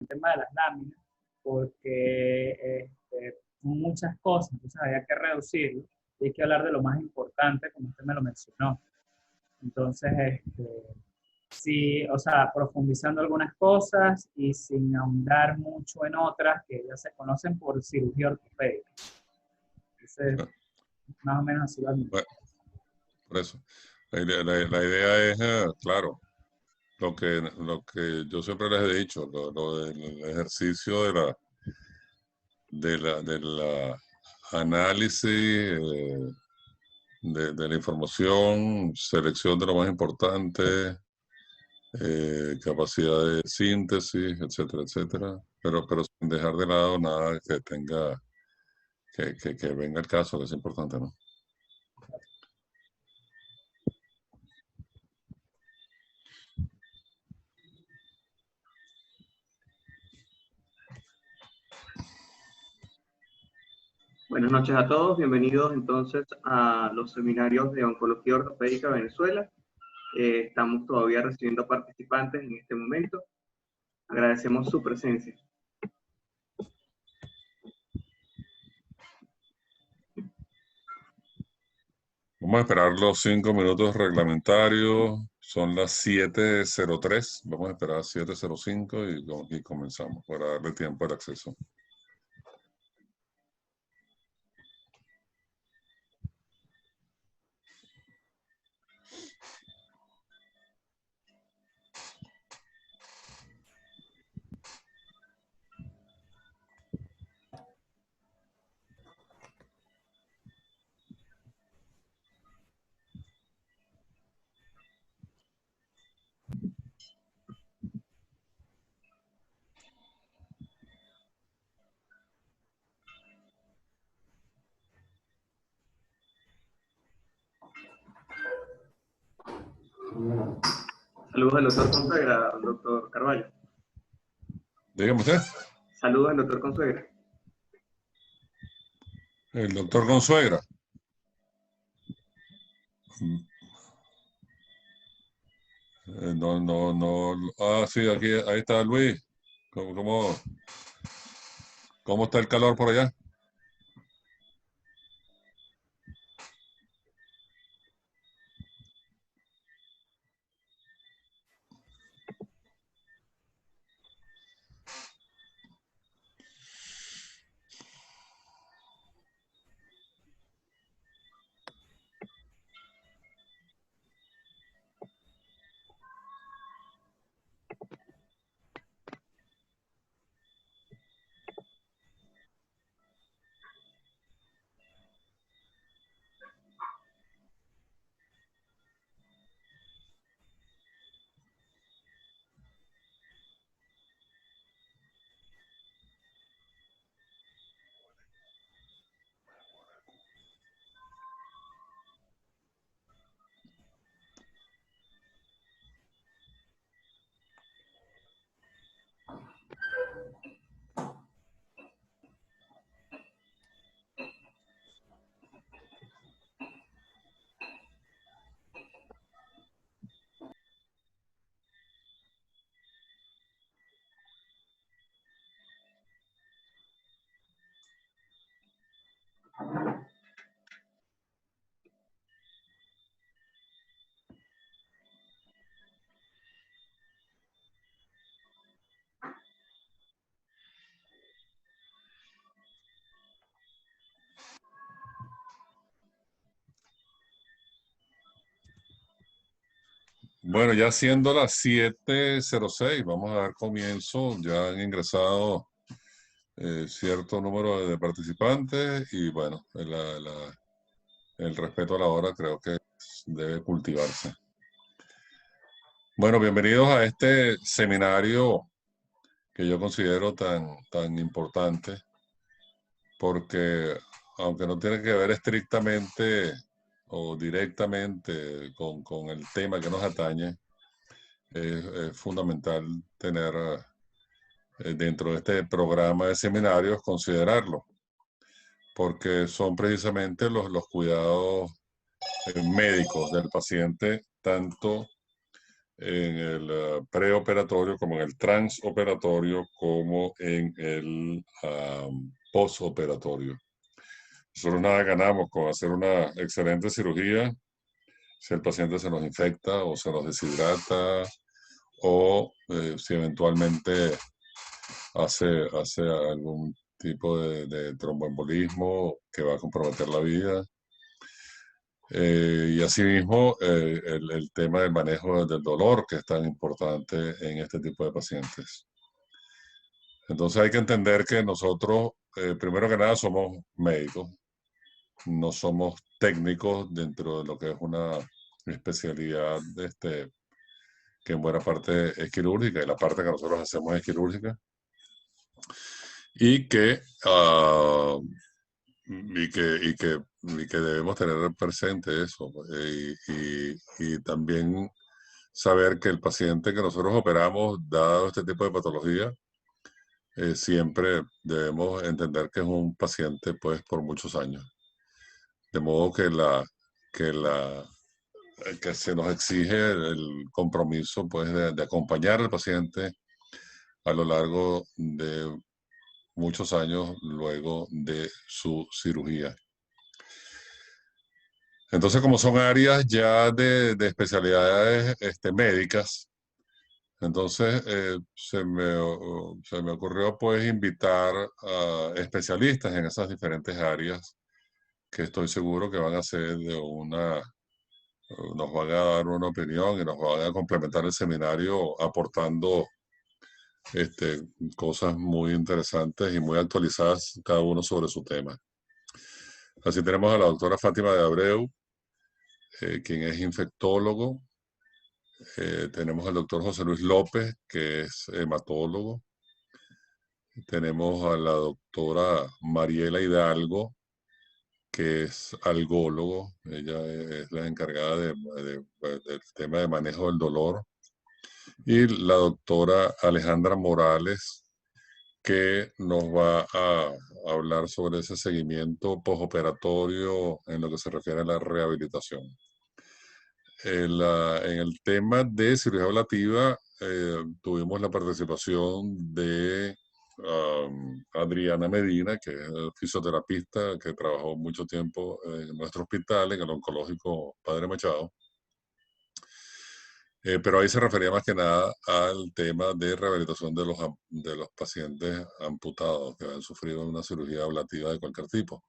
tema de las láminas, porque muchas cosas, entonces había que reducirlo y hay que hablar de lo más importante, como usted me lo mencionó. Entonces, sí, o sea, profundizando algunas cosas y sin ahondar mucho en otras que ya se conocen por cirugía ortopédica. Entonces, más o menos así va. Bueno, por eso. La idea es, claro, lo que yo siempre les he dicho, lo del ejercicio de la análisis, de la información, selección de lo más importante, capacidad de síntesis, etcétera, etcétera, pero sin dejar de lado nada que tenga, que venga el caso, que es importante, ¿no? Buenas noches a todos, bienvenidos entonces a los seminarios de Oncología Ortopédica Venezuela. Estamos todavía recibiendo participantes en este momento. Agradecemos su presencia. Vamos a esperar los 5 minutos reglamentarios, son las 7:03, vamos a esperar 7:05 y comenzamos para darle tiempo al acceso. Saludos al doctor Consuegra, doctor Carvalho. Dígame usted. Saludos al doctor Consuegra. El doctor Consuegra. No. Ah, sí, aquí, ahí está Luis. ¿Cómo está el calor por allá? Bueno, ya siendo las 7:06, vamos a dar comienzo. Ya han ingresado cierto número de participantes y bueno, el respeto a la hora creo que debe cultivarse. Bueno, bienvenidos a este seminario que yo considero tan importante porque aunque no tiene que ver estrictamente o directamente con el tema que nos atañe, es fundamental tener dentro de este programa de seminarios considerarlo, porque son precisamente los cuidados médicos del paciente, tanto en el preoperatorio, como en el transoperatorio, como en el postoperatorio. Nosotros nada ganamos con hacer una excelente cirugía si el paciente se nos infecta o se nos deshidrata o si eventualmente hace algún tipo de tromboembolismo que va a comprometer la vida. Y asimismo, el tema del manejo del dolor, que es tan importante en este tipo de pacientes. Entonces hay que entender que nosotros, primero que nada, somos médicos, no somos técnicos dentro de lo que es una especialidad que en buena parte es quirúrgica, y la parte que nosotros hacemos es quirúrgica, y que, y que debemos tener presente eso, y también saber que el paciente que nosotros operamos, dado este tipo de patología, siempre debemos entender que es un paciente pues por muchos años. De modo que la, que se nos exige el compromiso pues de acompañar al paciente a lo largo de muchos años luego de su cirugía. Entonces, como son áreas ya de especialidades médicas, entonces se me ocurrió pues invitar a especialistas en esas diferentes áreas que estoy seguro que van a ser nos van a dar una opinión y nos van a complementar el seminario aportando cosas muy interesantes y muy actualizadas cada uno sobre su tema. Así tenemos a la doctora Fátima de Abreu, quien es infectólogo. Tenemos al doctor José Luis López, que es hematólogo. Tenemos a la doctora Mariela Hidalgo, que es algólogo. Ella es la encargada del tema de manejo del dolor. Y la doctora Alejandra Morales, que nos va a hablar sobre ese seguimiento postoperatorio en lo que se refiere a la rehabilitación. En el tema de cirugía ablativa, tuvimos la participación de Adriana Medina, que es fisioterapista, que trabajó mucho tiempo en nuestro hospital, en el oncológico Padre Machado. Pero ahí se refería más que nada al tema de rehabilitación de los pacientes amputados que han sufrido una cirugía ablativa de cualquier tipo.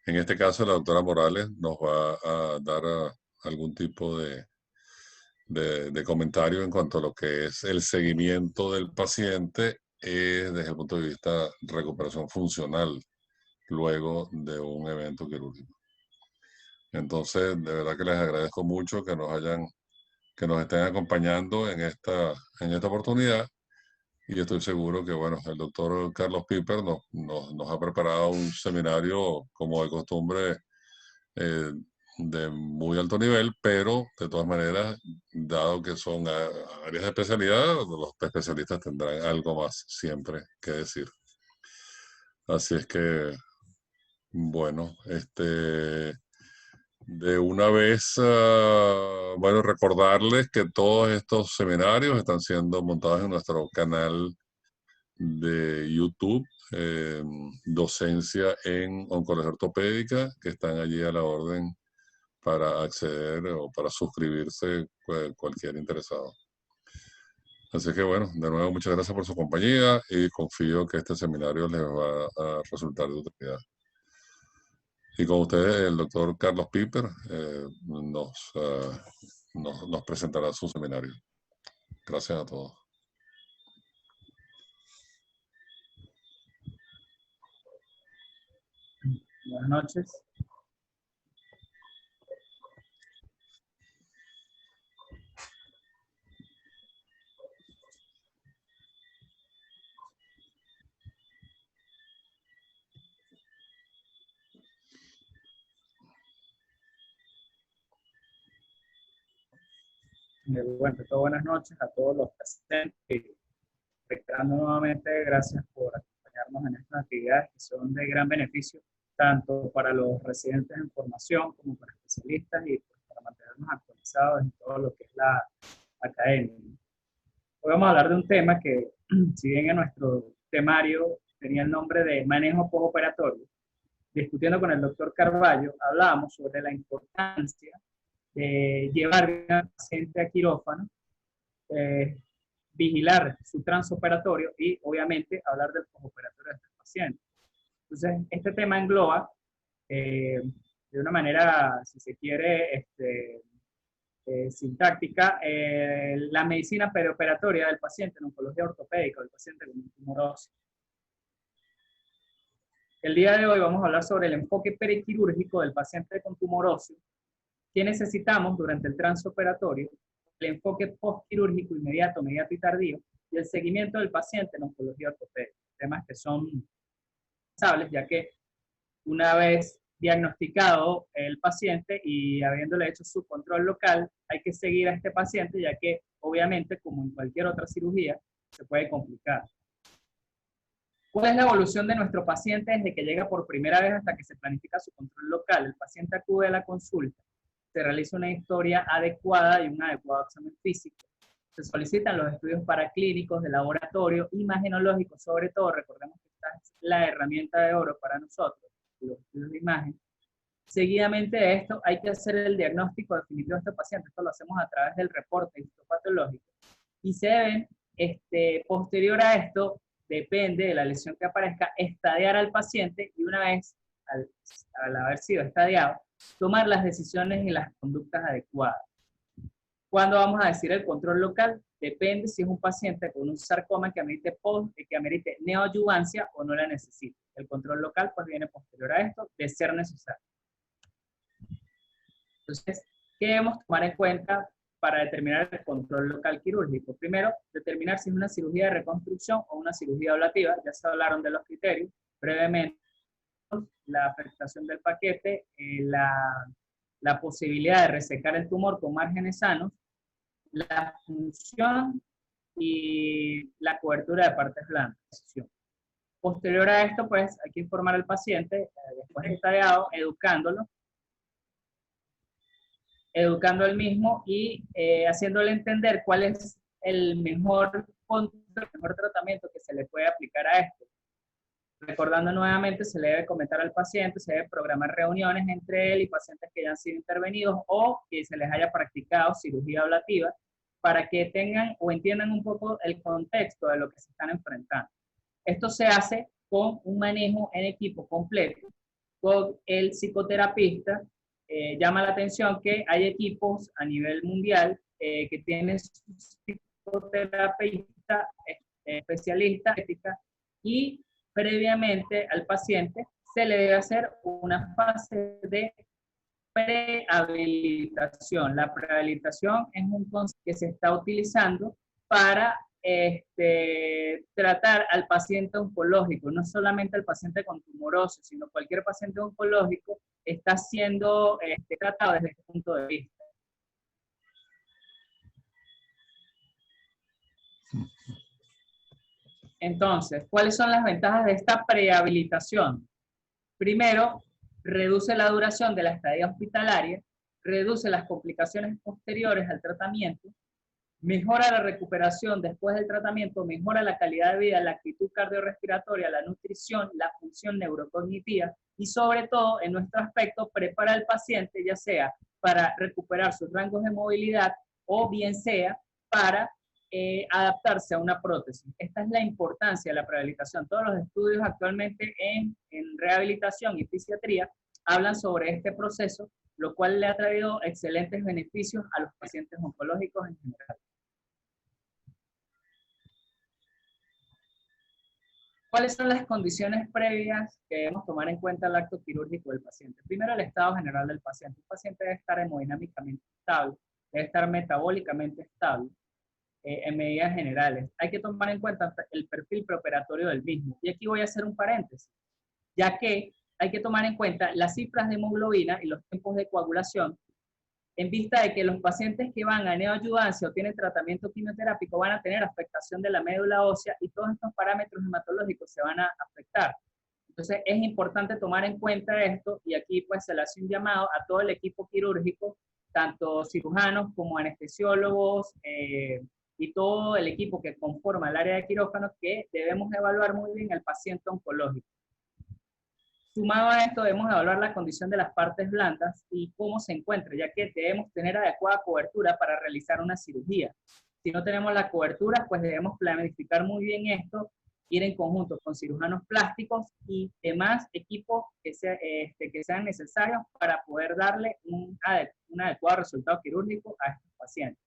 En este caso, la doctora Morales nos va a dar algún tipo de comentario en cuanto a lo que es el seguimiento del paciente desde el punto de vista de recuperación funcional luego de un evento quirúrgico. Entonces, de verdad que les agradezco mucho que nos estén acompañando en esta oportunidad, y estoy seguro que, bueno, el doctor Carlos Piper nos ha preparado un seminario, como de costumbre, de muy alto nivel, pero de todas maneras, dado que son áreas de especialidad, los especialistas tendrán algo más siempre que decir. Así es que, bueno, de una vez, bueno, recordarles que todos estos seminarios están siendo montados en nuestro canal de YouTube, Docencia en Oncología Ortopédica, que están allí a la orden para acceder o para suscribirse cualquier interesado. Así que bueno, de nuevo muchas gracias por su compañía y confío que este seminario les va a resultar de utilidad. Y con ustedes, el doctor Carlos Piper nos presentará su seminario. Gracias a todos. Buenas noches. Bueno, buenas noches a todos los presentes. Reiterando nuevamente, gracias por acompañarnos en estas actividades que son de gran beneficio, tanto para los residentes en formación como para especialistas, y pues para mantenernos actualizados en todo lo que es académico. Hoy vamos a hablar de un tema que, si bien en nuestro temario tenía el nombre de manejo postoperatorio, discutiendo con el doctor Carballo, hablábamos sobre la importancia de llevar al paciente a quirófano, vigilar su transoperatorio y, obviamente, hablar del postoperatorio de este paciente. Entonces, este tema engloba, de una manera, si se quiere, sintáctica, la medicina perioperatoria del paciente en oncología ortopédica, del paciente con tumor óseo. El día de hoy vamos a hablar sobre el enfoque periquirúrgico del paciente con tumor óseo, qué necesitamos durante el transoperatorio, el enfoque postquirúrgico inmediato, mediato y tardío, y el seguimiento del paciente en oncología ortopédica. Temas que son indispensables, ya que una vez diagnosticado el paciente y habiéndole hecho su control local, hay que seguir a este paciente, ya que obviamente, como en cualquier otra cirugía, se puede complicar. ¿Cuál es la evolución de nuestro paciente desde que llega por primera vez hasta que se planifica su control local? El paciente acude a la consulta, se realiza una historia adecuada y un adecuado examen físico. Se solicitan los estudios paraclínicos de laboratorio, imagenológicos, sobre todo, recordemos que esta es la herramienta de oro para nosotros, los estudios de imagen. Seguidamente de esto, hay que hacer el diagnóstico definitivo de este paciente. Esto lo hacemos a través del reporte histopatológico. Y se deben, posterior a esto, depende de la lesión que aparezca, estadiar al paciente y una vez, al haber sido estadiado, tomar las decisiones y las conductas adecuadas. ¿Cuándo vamos a decir el control local? Depende si es un paciente con un sarcoma que amerite neoadyuvancia o no la necesite. El control local pues viene posterior a esto, de ser necesario. Entonces, ¿qué debemos tomar en cuenta para determinar el control local quirúrgico? Primero, determinar si es una cirugía de reconstrucción o una cirugía ablativa. Ya se hablaron de los criterios brevemente. La afectación del paquete, la posibilidad de resecar el tumor con márgenes sanos, la función y la cobertura de partes blandas. Posterior a esto, pues, hay que informar al paciente, después de estadiado, educando al mismo y haciéndole entender cuál es el mejor tratamiento que se le puede aplicar a esto. Recordando nuevamente, se le debe comentar al paciente, se debe programar reuniones entre él y pacientes que ya han sido intervenidos o que se les haya practicado cirugía ablativa para que tengan o entiendan un poco el contexto de lo que se están enfrentando. Esto se hace con un manejo en equipo completo, con el psicoterapista. Llama la atención que hay equipos a nivel mundial que tienen psicoterapeuta, especialista, ética, y previamente al paciente se le debe hacer una fase de prehabilitación. La prehabilitación es un concepto que se está utilizando para tratar al paciente oncológico, no solamente al paciente con tumor óseo, sino cualquier paciente oncológico está siendo tratado desde este punto de vista. Entonces, ¿cuáles son las ventajas de esta prehabilitación? Primero, reduce la duración de la estadía hospitalaria, reduce las complicaciones posteriores al tratamiento, mejora la recuperación después del tratamiento, mejora la calidad de vida, la actitud cardiorrespiratoria, la nutrición, la función neurocognitiva y sobre todo, en nuestro aspecto, prepara al paciente ya sea para recuperar sus rangos de movilidad o bien sea para adaptarse a una prótesis. Esta es la importancia de la prehabilitación. Todos los estudios actualmente en rehabilitación y fisiatría hablan sobre este proceso, lo cual le ha traído excelentes beneficios a los pacientes oncológicos en general. ¿Cuáles son las condiciones previas que debemos tomar en cuenta al acto quirúrgico del paciente? Primero, el estado general del paciente. El paciente debe estar hemodinámicamente estable, debe estar metabólicamente estable, en medidas generales. Hay que tomar en cuenta el perfil preoperatorio del mismo. Y aquí voy a hacer un paréntesis, ya que hay que tomar en cuenta las cifras de hemoglobina y los tiempos de coagulación, en vista de que los pacientes que van a neoadyuvancia o tienen tratamiento quimioterápico van a tener afectación de la médula ósea y todos estos parámetros hematológicos se van a afectar. Entonces es importante tomar en cuenta esto y aquí pues se le hace un llamado a todo el equipo quirúrgico tanto cirujanos como anestesiólogos y todo el equipo que conforma el área de quirófano, que debemos evaluar muy bien el paciente oncológico. Sumado a esto, debemos evaluar la condición de las partes blandas y cómo se encuentra, ya que debemos tener adecuada cobertura para realizar una cirugía. Si no tenemos la cobertura, pues debemos planificar muy bien esto, ir en conjunto con cirujanos plásticos y demás equipos que sean necesarios para poder darle un adecuado resultado quirúrgico a estos pacientes.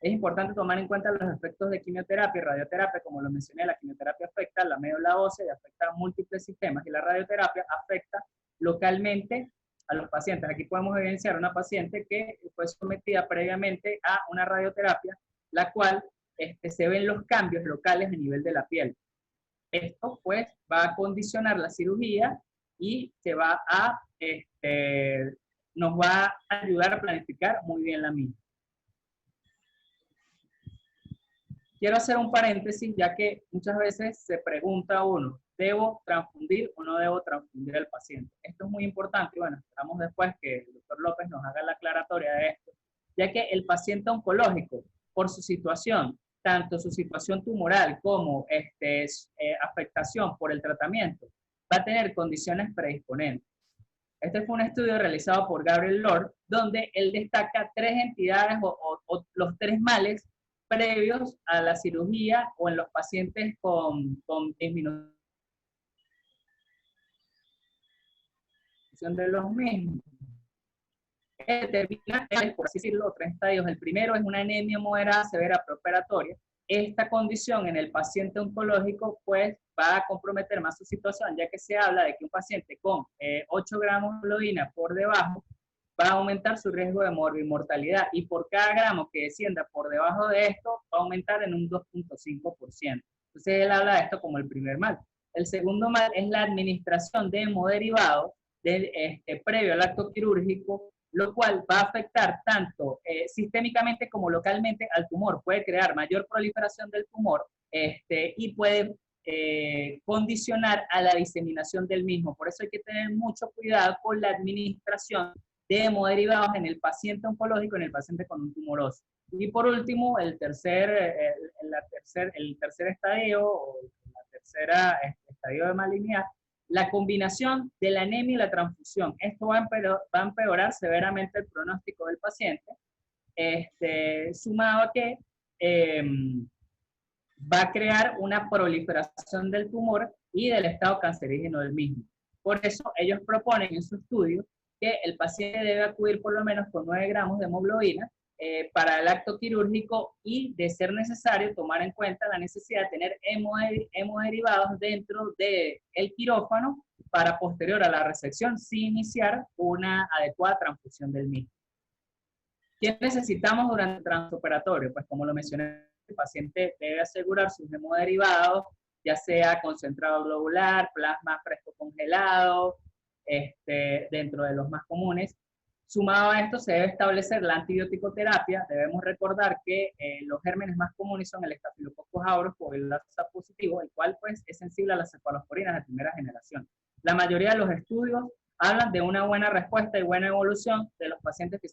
Es importante tomar en cuenta los efectos de quimioterapia y radioterapia. Como lo mencioné, la quimioterapia afecta la médula ósea y afecta a múltiples sistemas, y la radioterapia afecta localmente a los pacientes. Aquí podemos evidenciar una paciente que fue sometida previamente a una radioterapia, la cual se ven los cambios locales a nivel de la piel. Esto pues va a condicionar la cirugía y nos va a ayudar a planificar muy bien la misma. Quiero hacer un paréntesis, ya que muchas veces se pregunta a uno, ¿debo transfundir o no debo transfundir al paciente? Esto es muy importante, y bueno, esperamos después que el doctor López nos haga la aclaratoria de esto, ya que el paciente oncológico, por su situación, tanto su situación tumoral como afectación por el tratamiento, va a tener condiciones predisponentes. Este fue un estudio realizado por Gabriel Lord, donde él destaca 3 entidades o los 3 males previos a la cirugía o en los pacientes con disminución de los mismos. Determina, por así decirlo, 3 estadios. El primero es una anemia moderada severa preoperatoria. Esta condición en el paciente oncológico pues va a comprometer más su situación, ya que se habla de que un paciente con 8 gramos de hemoglobina por debajo va a aumentar su riesgo de morbimortalidad, y por cada gramo que descienda por debajo de esto va a aumentar en un 2.5%. Entonces él habla de esto como el primer mal. El segundo mal es la administración de hemoderivados previo al acto quirúrgico, lo cual va a afectar tanto sistémicamente como localmente al tumor. Puede crear mayor proliferación del tumor y puede condicionar a la diseminación del mismo. Por eso hay que tener mucho cuidado con la administración de hemoderivados en el paciente oncológico, en el paciente con un tumor óseo. Y por último, el tercer estadio, o la tercera estadio de malignidad, la combinación de la anemia y la transfusión. Esto va a empeorar severamente el pronóstico del paciente, sumado a que va a crear una proliferación del tumor y del estado cancerígeno del mismo. Por eso ellos proponen en su estudio que el paciente debe acudir por lo menos con 9 gramos de hemoglobina para el acto quirúrgico, y de ser necesario tomar en cuenta la necesidad de tener hemoderivados dentro del quirófano para posterior a la resección, sin iniciar una adecuada transfusión del mismo. ¿Qué necesitamos durante el transoperatorio? Pues como lo mencioné, el paciente debe asegurar sus hemoderivados, ya sea concentrado globular, plasma fresco congelado, dentro de los más comunes. Sumado a esto, se debe establecer la antibiótico-terapia. Debemos recordar que los gérmenes más comunes son el Staphylococcus aureus o el Lassa positivo, el cual pues, es sensible a las cefalosporinas de primera generación. La mayoría de los estudios hablan de una buena respuesta y buena evolución de los pacientes que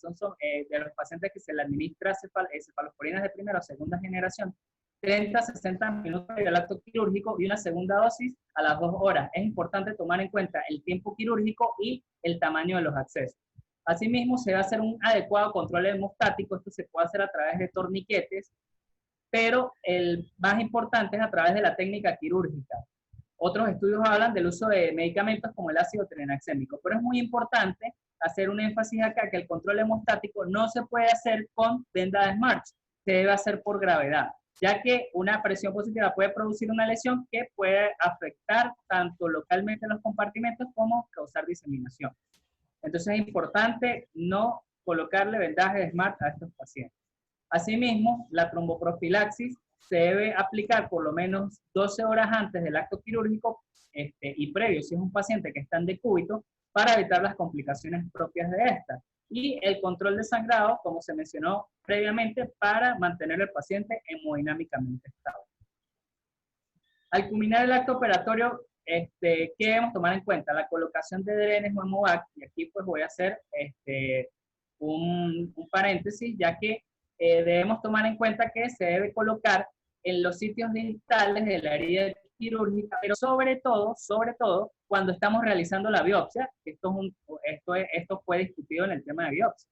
se le administra cefalosporinas de primera o segunda generación, 30 a 60 minutos del acto quirúrgico y una segunda dosis a las 2 horas. Es importante tomar en cuenta el tiempo quirúrgico y el tamaño de los accesos. Asimismo, se va a hacer un adecuado control hemostático. Esto se puede hacer a través de torniquetes, pero el más importante es a través de la técnica quirúrgica. Otros estudios hablan del uso de medicamentos como el ácido tranexámico, pero es muy importante hacer un énfasis acá que el control hemostático no se puede hacer con venda de Smarch, se debe hacer por gravedad, ya que una presión positiva puede producir una lesión que puede afectar tanto localmente los compartimentos como causar diseminación. Entonces es importante no colocarle vendaje de Smart a estos pacientes. Asimismo, la tromboprofilaxis se debe aplicar por lo menos 12 horas antes del acto quirúrgico y previo, si es un paciente que está en decúbito, para evitar las complicaciones propias de esta. Y el control de sangrado, como se mencionó previamente, para mantener al paciente hemodinámicamente estable. Al culminar el acto operatorio, ¿qué debemos tomar en cuenta? La colocación de drenes o hemovac, y aquí pues voy a hacer un paréntesis, ya que debemos tomar en cuenta que se debe colocar en los sitios distales de la herida quirúrgica, pero sobre todo, cuando estamos realizando la biopsia. Esto fue discutido en el tema de biopsia.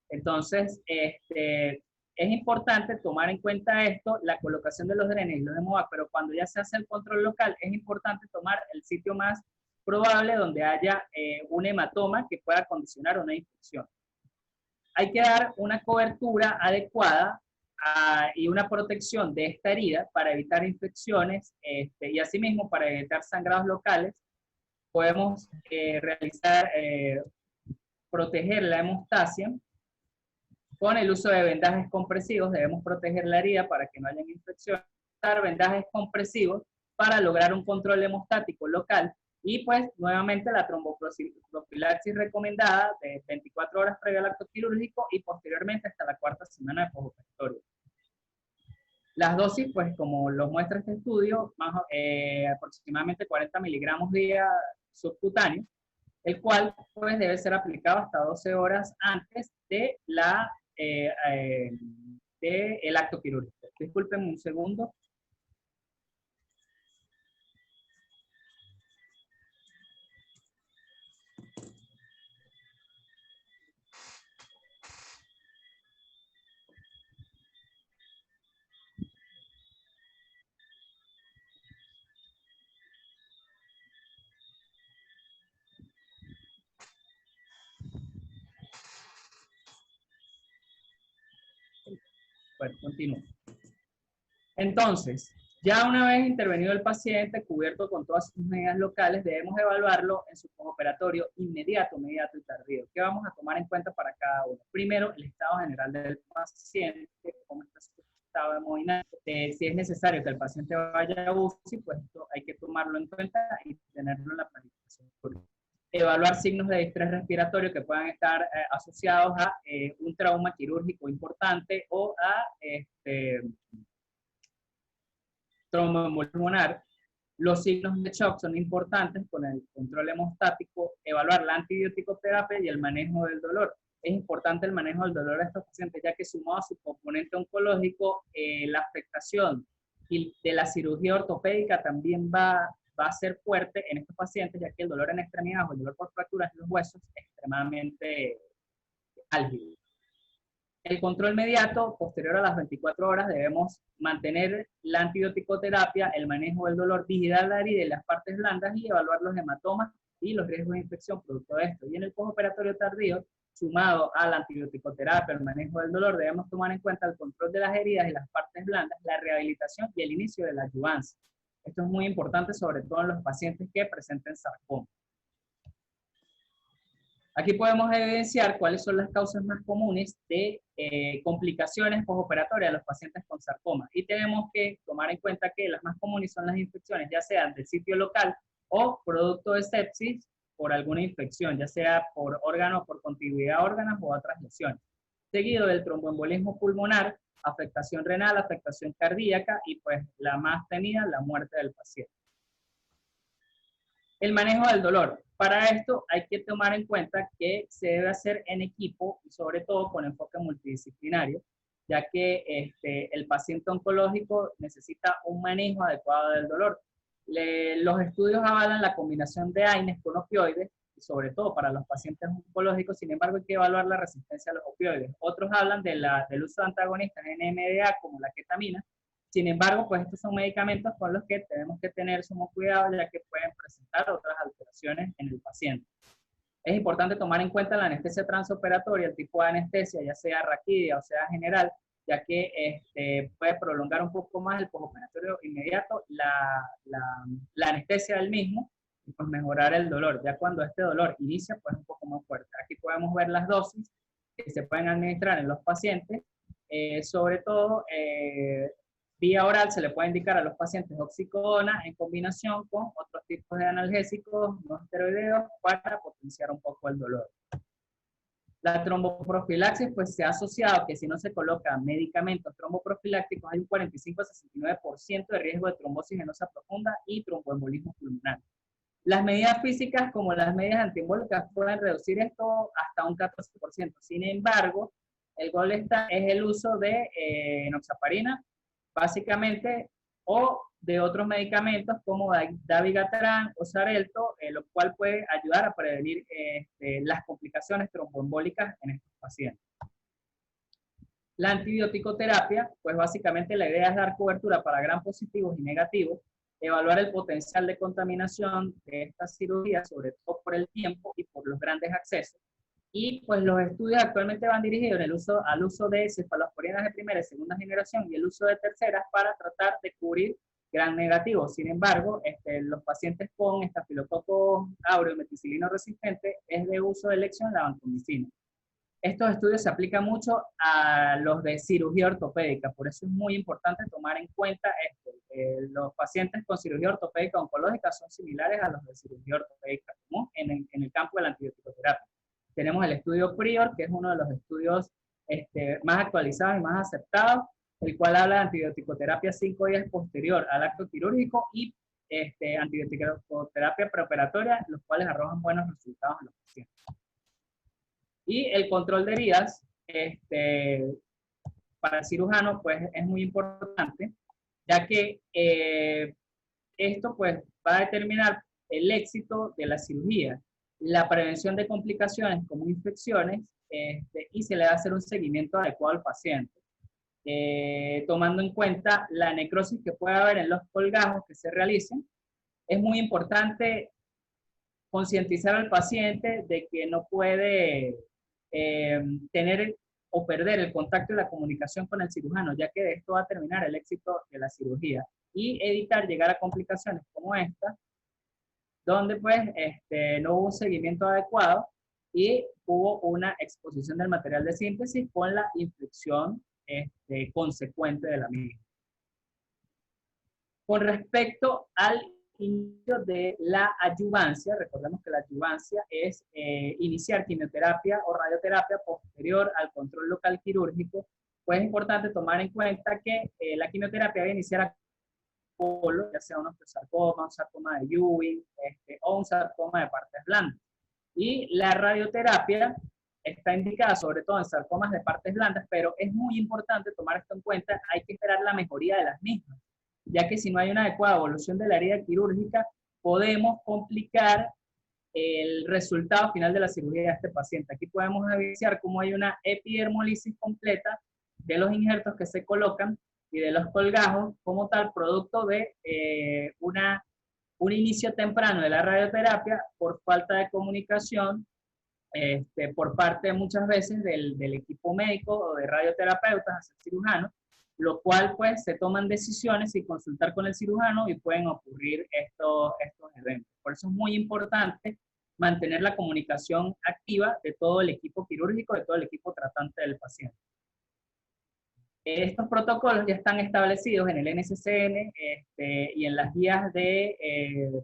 Entonces, es importante tomar en cuenta esto, la colocación de los drenes y los hemovac, pero cuando ya se hace el control local, es importante tomar el sitio más probable donde haya un hematoma que pueda condicionar una infección. Hay que dar una cobertura adecuada y una protección de esta herida para evitar infecciones y asimismo para evitar sangrados locales. Podemos proteger la hemostasia con el uso de vendajes compresivos. Debemos proteger la herida para que no haya infecciones. Usar vendajes compresivos para lograr un control hemostático local. Y pues nuevamente la tromboprofilaxis recomendada de 24 horas previo al acto quirúrgico y posteriormente hasta la 4ª semana de postoperatorio. Las dosis, pues como lo muestra este estudio, aproximadamente 40 miligramos día subcutáneo, el cual pues debe ser aplicado hasta 12 horas antes de el acto quirúrgico. Disculpen un segundo. Bueno, continúo. Entonces, ya una vez intervenido el paciente, cubierto con todas sus medidas locales, debemos evaluarlo en su postoperatorio inmediato, mediato y tardío. ¿Qué vamos a tomar en cuenta para cada uno? Primero, el estado general del paciente, cómo está su estado hemodinâmico. Si es necesario que el paciente vaya a UCI, pues esto hay que tomarlo en cuenta y tenerlo en la planificación. Evaluar signos de distrés respiratorio que puedan estar asociados a un trauma quirúrgico importante o a tromboembolismo pulmonar. Los signos de shock son importantes con el control hemostático, evaluar la antibiótico-terapia y el manejo del dolor. Es importante el manejo del dolor de estos pacientes, ya que sumado a su componente oncológico, la afectación de la cirugía ortopédica también va a ser fuerte en estos pacientes, ya que el dolor en extremidades o el dolor por fracturas en los huesos es extremadamente álgido. El control inmediato, posterior a las 24 horas, debemos mantener la antibiótico-terapia, el manejo del dolor, vigilar la herida y las partes blandas y evaluar los hematomas y los riesgos de infección producto de esto. Y en el postoperatorio tardío, sumado a la antibiótico-terapia, el manejo del dolor, debemos tomar en cuenta el control de las heridas y las partes blandas, la rehabilitación y el inicio de la adyuvancia. Esto es muy importante, sobre todo en los pacientes que presenten sarcoma. Aquí podemos evidenciar cuáles son las causas más comunes de complicaciones postoperatorias de los pacientes con sarcoma. Y tenemos que tomar en cuenta que las más comunes son las infecciones, ya sean del sitio local o producto de sepsis por alguna infección, ya sea por órganos, por contiguidad a órganos o otras lesiones. Seguido del tromboembolismo pulmonar, afectación renal, afectación cardíaca y pues la más temida, la muerte del paciente. El manejo del dolor. Para esto hay que tomar en cuenta que se debe hacer en equipo y sobre todo con enfoque multidisciplinario, ya que el paciente oncológico necesita un manejo adecuado del dolor. Los estudios avalan la combinación de AINES con opioides, y sobre todo para los pacientes oncológicos. Sin embargo, hay que evaluar la resistencia a los opioides. Otros hablan del uso de antagonistas NMDA como la ketamina. Sin embargo, pues estos son medicamentos con los que tenemos que tener sumo cuidado, ya que pueden presentar otras alteraciones en el paciente. Es importante tomar en cuenta la anestesia transoperatoria, el tipo de anestesia, ya sea raquídea o sea general, ya que puede prolongar un poco más el postoperatorio inmediato, la anestesia del mismo, y pues mejorar el dolor. Ya cuando este dolor inicia, pues un poco más fuerte. Aquí podemos ver las dosis que se pueden administrar en los pacientes, sobre todo vía oral se le puede indicar a los pacientes oxicodona en combinación con otros tipos de analgésicos no esteroideos para potenciar un poco el dolor. La tromboprofilaxis pues se ha asociado que si no se colocan medicamentos tromboprofilácticos hay un 45 a 69% de riesgo de trombosis venosa profunda y tromboembolismo pulmonar. Las medidas físicas como las medidas antiembólicas pueden reducir esto hasta un 14%. Sin embargo, el gol es el uso de enoxaparina, básicamente, o de otros medicamentos como dabigatran o xarelto, lo cual puede ayudar a prevenir las complicaciones tromboembólicas en estos pacientes. La antibiótico-terapia, pues básicamente la idea es dar cobertura para gram positivos y negativos, evaluar el potencial de contaminación de esta cirugía, sobre todo por el tiempo y por los grandes accesos. Y pues los estudios actualmente van dirigidos al uso de cefalosporinas de primera y segunda generación y el uso de terceras para tratar de cubrir gram negativo. Sin embargo, los pacientes con estafilococo áureo meticilino resistente es de uso de elección la vancomicina. Estos estudios se aplican mucho a los de cirugía ortopédica, por eso es muy importante tomar en cuenta esto. Los pacientes con cirugía ortopédica oncológica son similares a los de cirugía ortopédica común en el campo de la antibioticoterapia. Tenemos el estudio PRIOR, que es uno de los estudios más actualizados y más aceptados, el cual habla de antibioticoterapia 5 días posterior al acto quirúrgico y antibioticoterapia preoperatoria, los cuales arrojan buenos resultados en los pacientes. Y el control de heridas para el cirujano pues es muy importante, ya que esto pues va a determinar el éxito de la cirugía, la prevención de complicaciones como infecciones y se le va a hacer un seguimiento adecuado al paciente, tomando en cuenta la necrosis que puede haber en los colgajos que se realicen. Es muy importante concientizar al paciente de que no puede tener o perder el contacto y la comunicación con el cirujano, ya que de esto va a terminar el éxito de la cirugía, y evitar llegar a complicaciones como esta, donde pues no hubo un seguimiento adecuado y hubo una exposición del material de síntesis con la infección consecuente de la misma. Con respecto al inicio de la adyuvancia, recordemos que la adyuvancia es iniciar quimioterapia o radioterapia posterior al control local quirúrgico, pues es importante tomar en cuenta que la quimioterapia debe iniciar a ya sea un osteosarcoma, un sarcoma de Ewing o un sarcoma de partes blandas. Y la radioterapia está indicada sobre todo en sarcomas de partes blandas, pero es muy importante tomar esto en cuenta, hay que esperar la mejoría de las mismas, ya que si no hay una adecuada evolución de la herida quirúrgica, podemos complicar el resultado final de la cirugía de este paciente. Aquí podemos evidenciar cómo hay una epidermolisis completa de los injertos que se colocan y de los colgajos como tal, producto de un inicio temprano de la radioterapia por falta de comunicación por parte muchas veces del equipo médico o de radioterapeutas hacia el cirujano, lo cual pues se toman decisiones sin consultar con el cirujano y pueden ocurrir estos eventos. Por eso es muy importante mantener la comunicación activa de todo el equipo quirúrgico, de todo el equipo tratante del paciente. Estos protocolos ya están establecidos en el NCCN y en las guías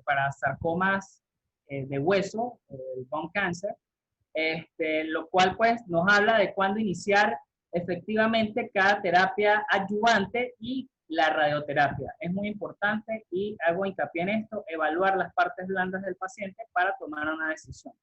para sarcomas de hueso, el bone cancer, lo cual pues nos habla de cuándo iniciar efectivamente cada terapia adyuvante y la radioterapia. Es muy importante y hago hincapié en esto, evaluar las partes blandas del paciente para tomar una decisión.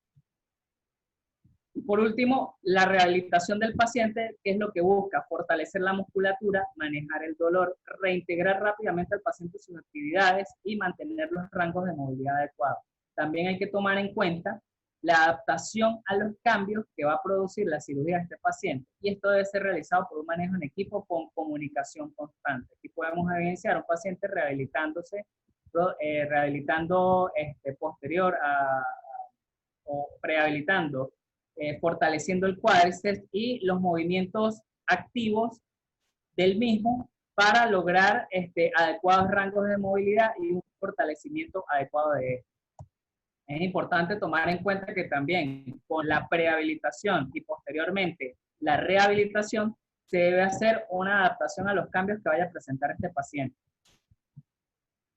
Y por último, la rehabilitación del paciente, que es lo que busca, fortalecer la musculatura, manejar el dolor, reintegrar rápidamente al paciente sus actividades y mantener los rangos de movilidad adecuados. También hay que tomar en cuenta la adaptación a los cambios que va a producir la cirugía de este paciente. Y esto debe ser realizado por un manejo en equipo con comunicación constante. Aquí podemos evidenciar a un paciente rehabilitándose, posterior o prehabilitando, fortaleciendo el cuádriceps y los movimientos activos del mismo para lograr adecuados rangos de movilidad y un fortalecimiento adecuado de él. Es importante tomar en cuenta que también con la prehabilitación y posteriormente la rehabilitación se debe hacer una adaptación a los cambios que vaya a presentar este paciente.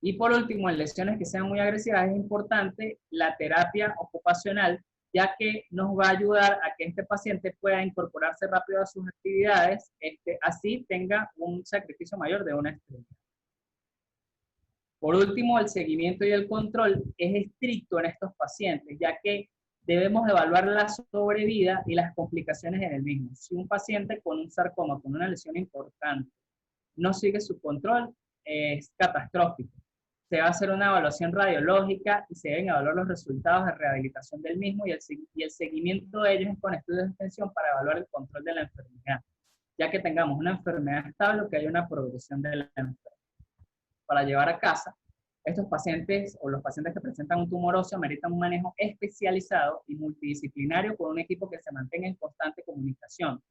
Y por último, en lesiones que sean muy agresivas es importante la terapia ocupacional, ya que nos va a ayudar a que este paciente pueda incorporarse rápido a sus actividades, así tenga un sacrificio mayor de una extremidad. Por último, el seguimiento y el control es estricto en estos pacientes, ya que debemos evaluar la sobrevida y las complicaciones en el mismo. Si un paciente con un sarcoma, con una lesión importante, no sigue su control, es catastrófico. Se va a hacer una evaluación radiológica y se deben evaluar los resultados de rehabilitación del mismo y el seguimiento de ellos es con estudios de extensión para evaluar el control de la enfermedad, ya que tengamos una enfermedad estable o que haya una progresión de la enfermedad. Para llevar a casa, estos pacientes o los pacientes que presentan un tumor óseo meritan un manejo especializado y multidisciplinario con un equipo que se mantenga en constante comunicación.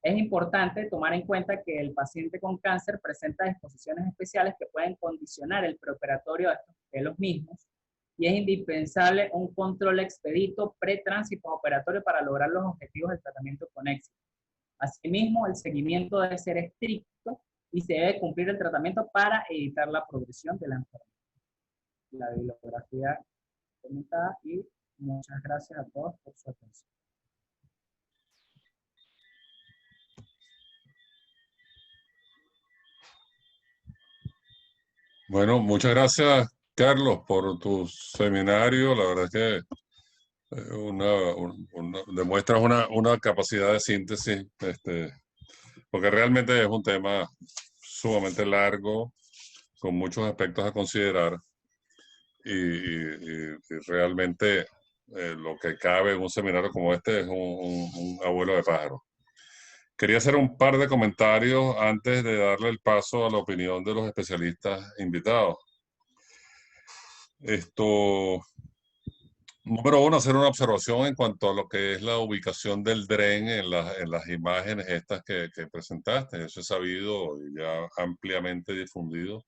Es importante tomar en cuenta que el paciente con cáncer presenta disposiciones especiales que pueden condicionar el preoperatorio de los mismos y es indispensable un control expedito pre-tránsito operatorio para lograr los objetivos del tratamiento con éxito. Asimismo, el seguimiento debe ser estricto y se debe cumplir el tratamiento para evitar la progresión de la enfermedad. La bibliografía comentada y muchas gracias a todos por su atención. Bueno, muchas gracias, Carlos, por tu seminario. La verdad es que demuestras una capacidad de síntesis, porque realmente es un tema sumamente largo, con muchos aspectos a considerar, y realmente lo que cabe en un seminario como este es un abuelo de pájaro. Quería hacer un par de comentarios antes de darle el paso a la opinión de los especialistas invitados. Número uno, hacer una observación en cuanto a lo que es la ubicación del DREN en las imágenes estas que presentaste. Eso es sabido y ya ampliamente difundido.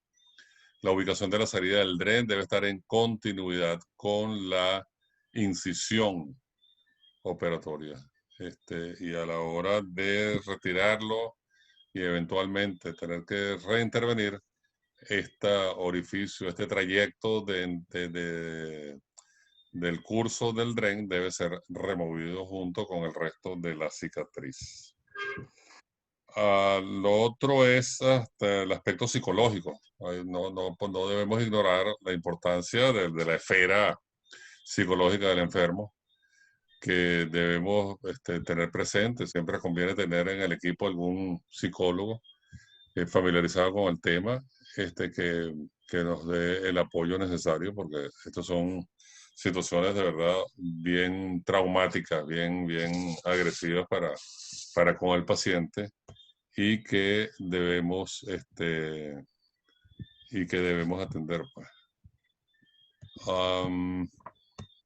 La ubicación de la salida del DREN debe estar en continuidad con la incisión operatoria. Y a la hora de retirarlo y eventualmente tener que reintervenir, este orificio, este trayecto del curso del DREN debe ser removido junto con el resto de la cicatriz. Lo otro es el aspecto psicológico. No debemos ignorar la importancia de la esfera psicológica del enfermo que debemos tener presente. Siempre conviene tener en el equipo algún psicólogo familiarizado con el tema, que nos dé el apoyo necesario, porque estos son situaciones de verdad bien traumáticas, bien agresivas para con el paciente y que debemos, atender. Pues.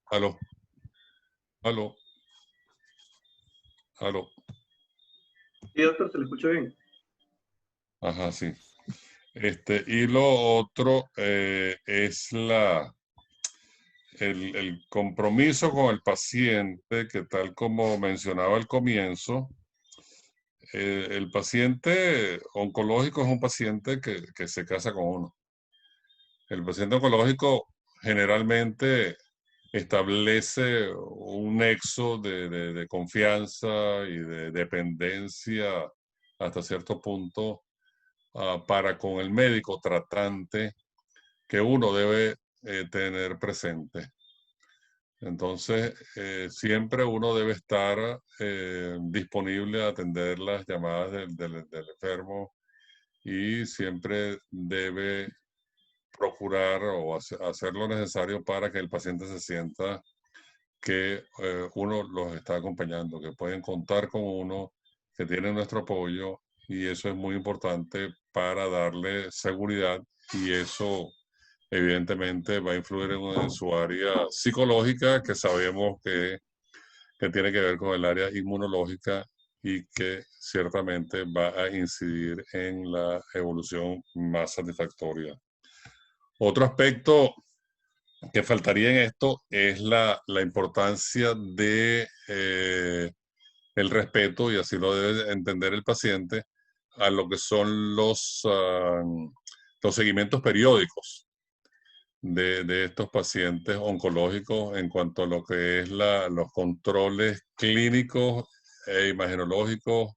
Aló. Sí, doctor, se le escucha bien. Ajá, sí. Y lo otro es el compromiso con el paciente, que tal como mencionaba al comienzo, el paciente oncológico es un paciente que se casa con uno. El paciente oncológico generalmente establece un nexo de confianza y de dependencia hasta cierto punto para con el médico tratante que uno debe tener presente. Entonces, siempre uno debe estar disponible a atender las llamadas del enfermo y siempre debe procurar o hacer lo necesario para que el paciente se sienta que uno los está acompañando, que pueden contar con uno, que tienen nuestro apoyo, y eso es muy importante para darle seguridad, y eso evidentemente va a influir en su área psicológica, que sabemos que tiene que ver con el área inmunológica y que ciertamente va a incidir en la evolución más satisfactoria. Otro aspecto que faltaría en esto es la importancia de el respeto, y así lo debe entender el paciente, a lo que son los seguimientos periódicos de estos pacientes oncológicos en cuanto a lo que es los controles clínicos e imagenológicos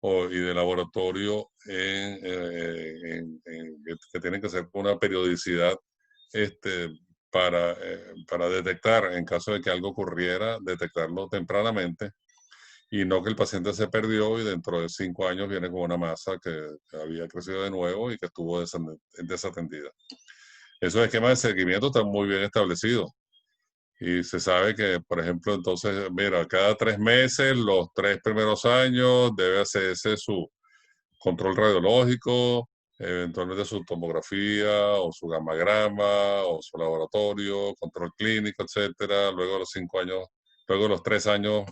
y de laboratorio que tienen que ser con una periodicidad para detectar, en caso de que algo ocurriera, detectarlo tempranamente y no que el paciente se perdió y dentro de 5 años viene con una masa que había crecido de nuevo y que estuvo desatendida. Esos esquemas de seguimiento están muy bien establecidos. Y se sabe que, por ejemplo, entonces, mira, cada 3 meses, los 3 primeros años, debe hacerse su control radiológico, eventualmente su tomografía o su gammagrama o su laboratorio, control clínico, etcétera. Luego de los 5 años, luego de los 3 años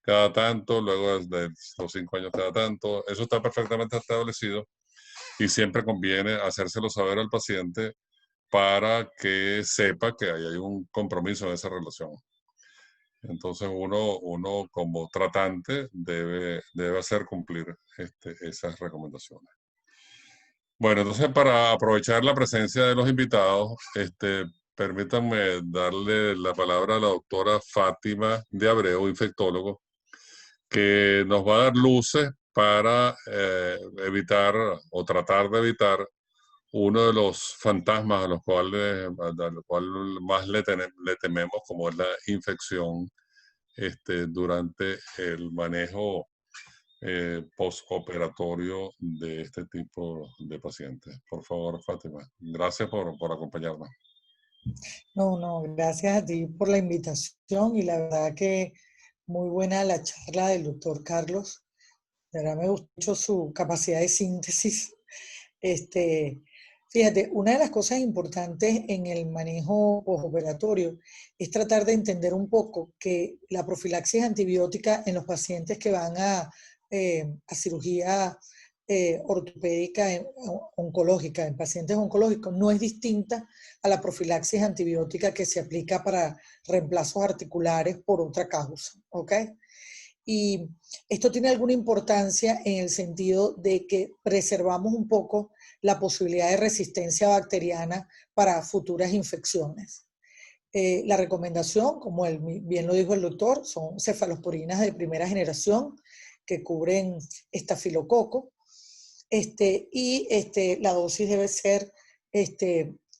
cada tanto, luego de los 5 años cada tanto. Eso está perfectamente establecido y siempre conviene hacérselo saber al paciente para que sepa que hay un compromiso en esa relación. Entonces uno como tratante debe hacer cumplir esas recomendaciones. Bueno, entonces para aprovechar la presencia de los invitados, permítanme darle la palabra a la doctora Fátima de Abreu, infectólogo, que nos va a dar luces para evitar o tratar de evitar uno de los fantasmas a los cuales más le tememos, como es la infección durante el manejo postoperatorio de este tipo de pacientes. Por favor, Fátima, gracias por acompañarnos. No, gracias a ti por la invitación y la verdad que muy buena la charla del doctor Carlos. De verdad me gustó mucho su capacidad de síntesis. Fíjate, una de las cosas importantes en el manejo postoperatorio es tratar de entender un poco que la profilaxis antibiótica en los pacientes que van a cirugía ortopédica oncológica, en pacientes oncológicos, no es distinta a la profilaxis antibiótica que se aplica para reemplazos articulares por otra causa, ¿ok? Y esto tiene alguna importancia en el sentido de que preservamos un poco la posibilidad de resistencia bacteriana para futuras infecciones. La recomendación, como bien lo dijo el doctor, son cefalosporinas de primera generación que cubren estafilococo. La dosis debe ser,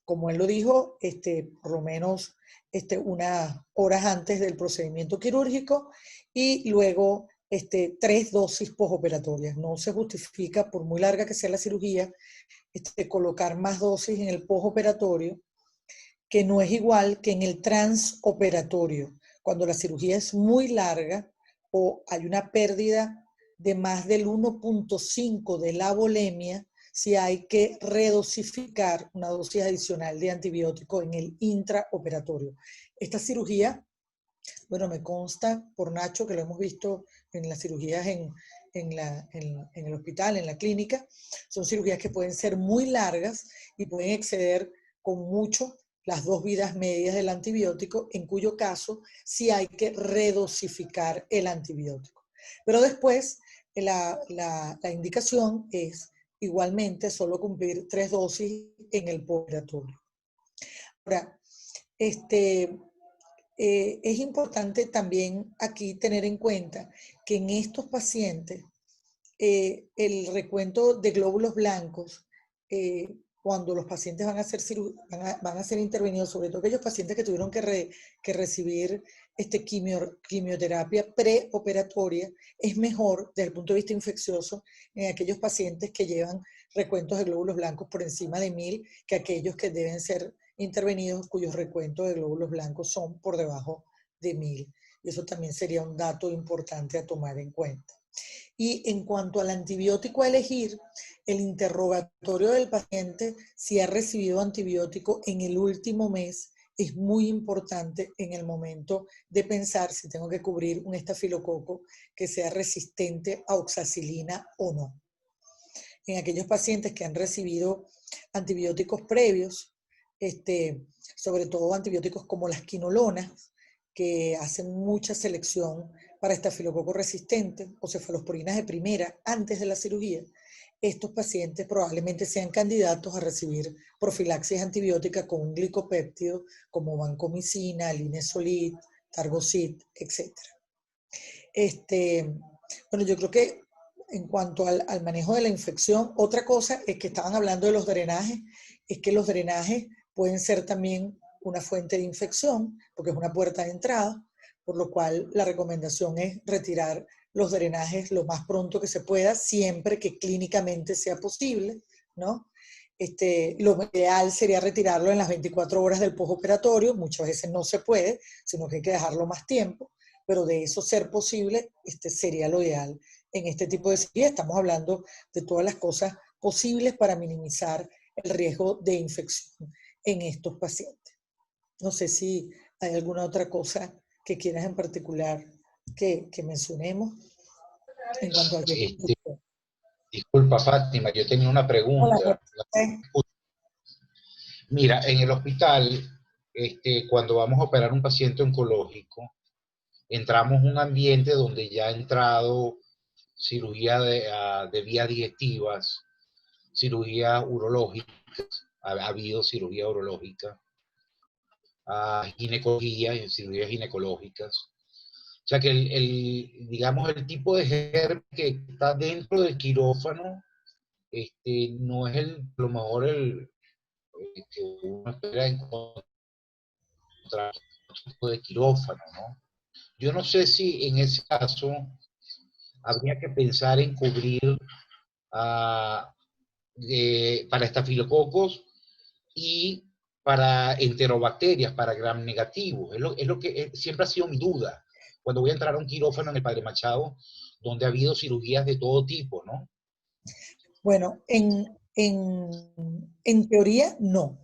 como él lo dijo, por lo menos unas horas antes del procedimiento quirúrgico y luego 3 dosis posoperatorias. No se justifica, por muy larga que sea la cirugía, colocar más dosis en el posoperatorio, que no es igual que en el transoperatorio. Cuando la cirugía es muy larga o hay una pérdida de más del 1.5 de la volemia, si hay que redosificar una dosis adicional de antibiótico en el intraoperatorio. Esta cirugía, bueno, me consta por Nacho, que lo hemos visto en las cirugías en el hospital, en la clínica, son cirugías que pueden ser muy largas y pueden exceder con mucho las 2 vidas medias del antibiótico, en cuyo caso sí hay que redosificar el antibiótico. Pero después la indicación es igualmente solo cumplir 3 dosis en el postoperatorio. Ahora, es importante también aquí tener en cuenta que en estos pacientes el recuento de glóbulos blancos, cuando los pacientes van a ser intervenidos, sobre todo aquellos pacientes que tuvieron que recibir quimioterapia preoperatoria, es mejor desde el punto de vista infeccioso en aquellos pacientes que llevan recuentos de glóbulos blancos por encima de 1000 que aquellos que deben ser intervenidos cuyos recuentos de glóbulos blancos son por debajo de 1000. Y eso también sería un dato importante a tomar en cuenta. Y en cuanto al antibiótico a elegir, el interrogatorio del paciente si ha recibido antibiótico en el último mes es muy importante en el momento de pensar si tengo que cubrir un estafilococo que sea resistente a oxacilina o no. En aquellos pacientes que han recibido antibióticos previos, sobre todo antibióticos como las quinolonas, que hacen mucha selección para estafilococo resistente o cefalosporinas de primera antes de la cirugía, estos pacientes probablemente sean candidatos a recibir profilaxis antibiótica con un glicopéptido como vancomicina, linezolid, targocid, etc. Bueno, yo creo que en cuanto al manejo de la infección, otra cosa es que estaban hablando de los drenajes, es que los drenajes pueden ser también una fuente de infección, porque es una puerta de entrada, por lo cual la recomendación es retirar los drenajes lo más pronto que se pueda, siempre que clínicamente sea posible, ¿no? Lo ideal sería retirarlo en las 24 horas del postoperatorio, muchas veces no se puede, sino que hay que dejarlo más tiempo, pero de eso ser posible, sería lo ideal. En este tipo de cirugía estamos hablando de todas las cosas posibles para minimizar el riesgo de infección en estos pacientes. No sé si hay alguna otra cosa que quieras en particular que mencionemos en cuanto al riesgo de infección. Disculpa, Fátima, yo tenía una pregunta. Hola, Mira, en el hospital, cuando vamos a operar un paciente oncológico, entramos en un ambiente donde ya ha entrado cirugía de vías digestivas, cirugía urológica, ha habido cirugía urológica, ginecología y cirugías ginecológicas. O sea que digamos, el tipo de germen que está dentro del quirófano no es a lo mejor el que uno espera encontrar otro tipo de quirófano, ¿no? Yo no sé si en ese caso habría que pensar en cubrir para estafilococos y para enterobacterias, para gram negativos. Es lo que siempre ha sido mi duda cuando voy a entrar a un quirófano en el Padre Machado, donde ha habido cirugías de todo tipo, ¿no? Bueno, en teoría no,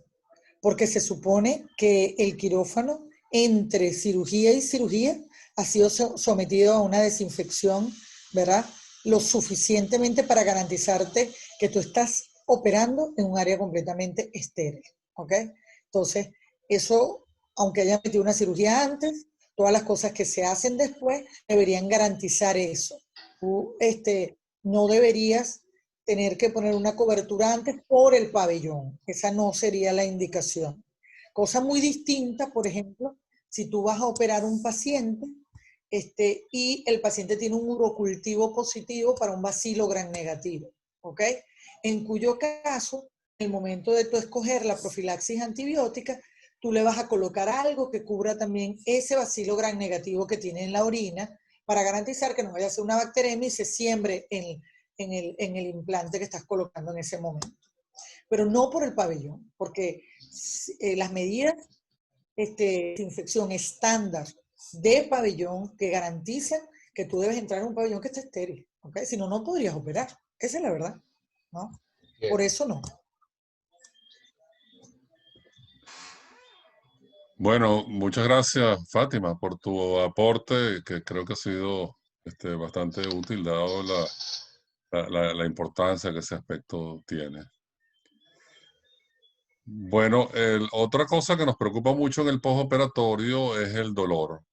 porque se supone que el quirófano entre cirugía y cirugía ha sido sometido a una desinfección, ¿verdad? Lo suficientemente para garantizarte que tú estás operando en un área completamente estéril, ¿ok? Entonces, eso, aunque haya metido una cirugía antes, todas las cosas que se hacen después deberían garantizar eso. Tú, no deberías tener que poner una cobertura antes por el pabellón. Esa no sería la indicación. Cosa muy distinta, por ejemplo, si tú vas a operar un paciente y el paciente tiene un urocultivo positivo para un bacilo gram negativo, ¿ok? En cuyo caso, en el momento de tú escoger la profilaxis antibiótica, tú le vas a colocar algo que cubra también ese bacilo gram negativo que tiene en la orina para garantizar que no vaya a ser una bacteremia y se siembre en el implante que estás colocando en ese momento. Pero no por el pabellón, porque las medidas de infección estándar de pabellón que garantizan que tú debes entrar en un pabellón que esté estéril, ¿okay? Si no, no podrías operar. Esa es la verdad, ¿no? Por eso no. Bueno, muchas gracias, Fátima, por tu aporte, que creo que ha sido bastante útil, dado la importancia que ese aspecto tiene. Bueno, otra cosa que nos preocupa mucho en el postoperatorio es el dolor.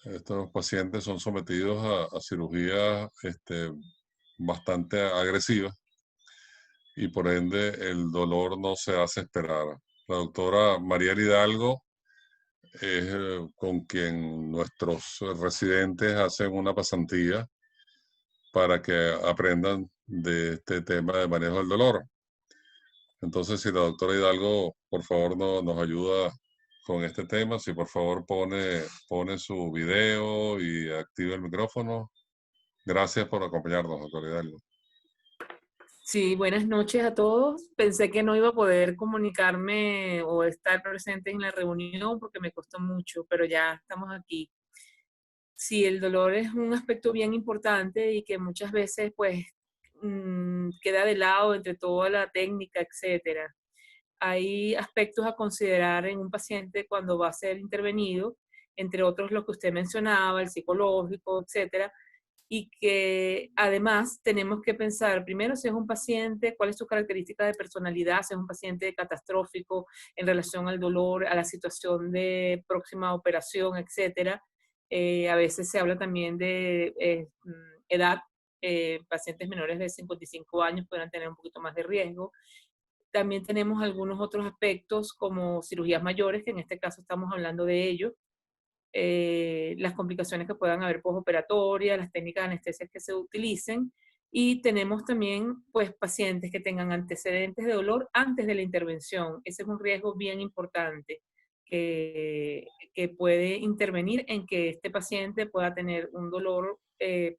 Estos pacientes son sometidos a cirugías bastante agresivas y por ende el dolor no se hace esperar. La doctora María Hidalgo es con quien nuestros residentes hacen una pasantía para que aprendan de este tema de manejo del dolor. Entonces, si la doctora Hidalgo, por favor, nos ayuda con este tema, si por favor pone su video y activa el micrófono. Gracias por acompañarnos, doctora Hidalgo. Sí, buenas noches a todos. Pensé que no iba a poder comunicarme o estar presente en la reunión porque me costó mucho, pero ya estamos aquí. Sí, el dolor es un aspecto bien importante y que muchas veces pues queda de lado entre toda la técnica, etcétera. Hay aspectos a considerar en un paciente cuando va a ser intervenido, entre otros lo que usted mencionaba, el psicológico, etcétera, y que además tenemos que pensar primero si es un paciente, cuál es su característica de personalidad, si es un paciente catastrófico en relación al dolor, a la situación de próxima operación, etcétera. A veces se habla también de edad, pacientes menores de 55 años podrán tener un poquito más de riesgo. También tenemos algunos otros aspectos como cirugías mayores, que en este caso estamos hablando de ello, las complicaciones que puedan haber postoperatorias, las técnicas de anestesia que se utilicen Y tenemos también pues pacientes que tengan antecedentes de dolor antes de la intervención. Ese es un riesgo bien importante que puede intervenir en que este paciente pueda tener un dolor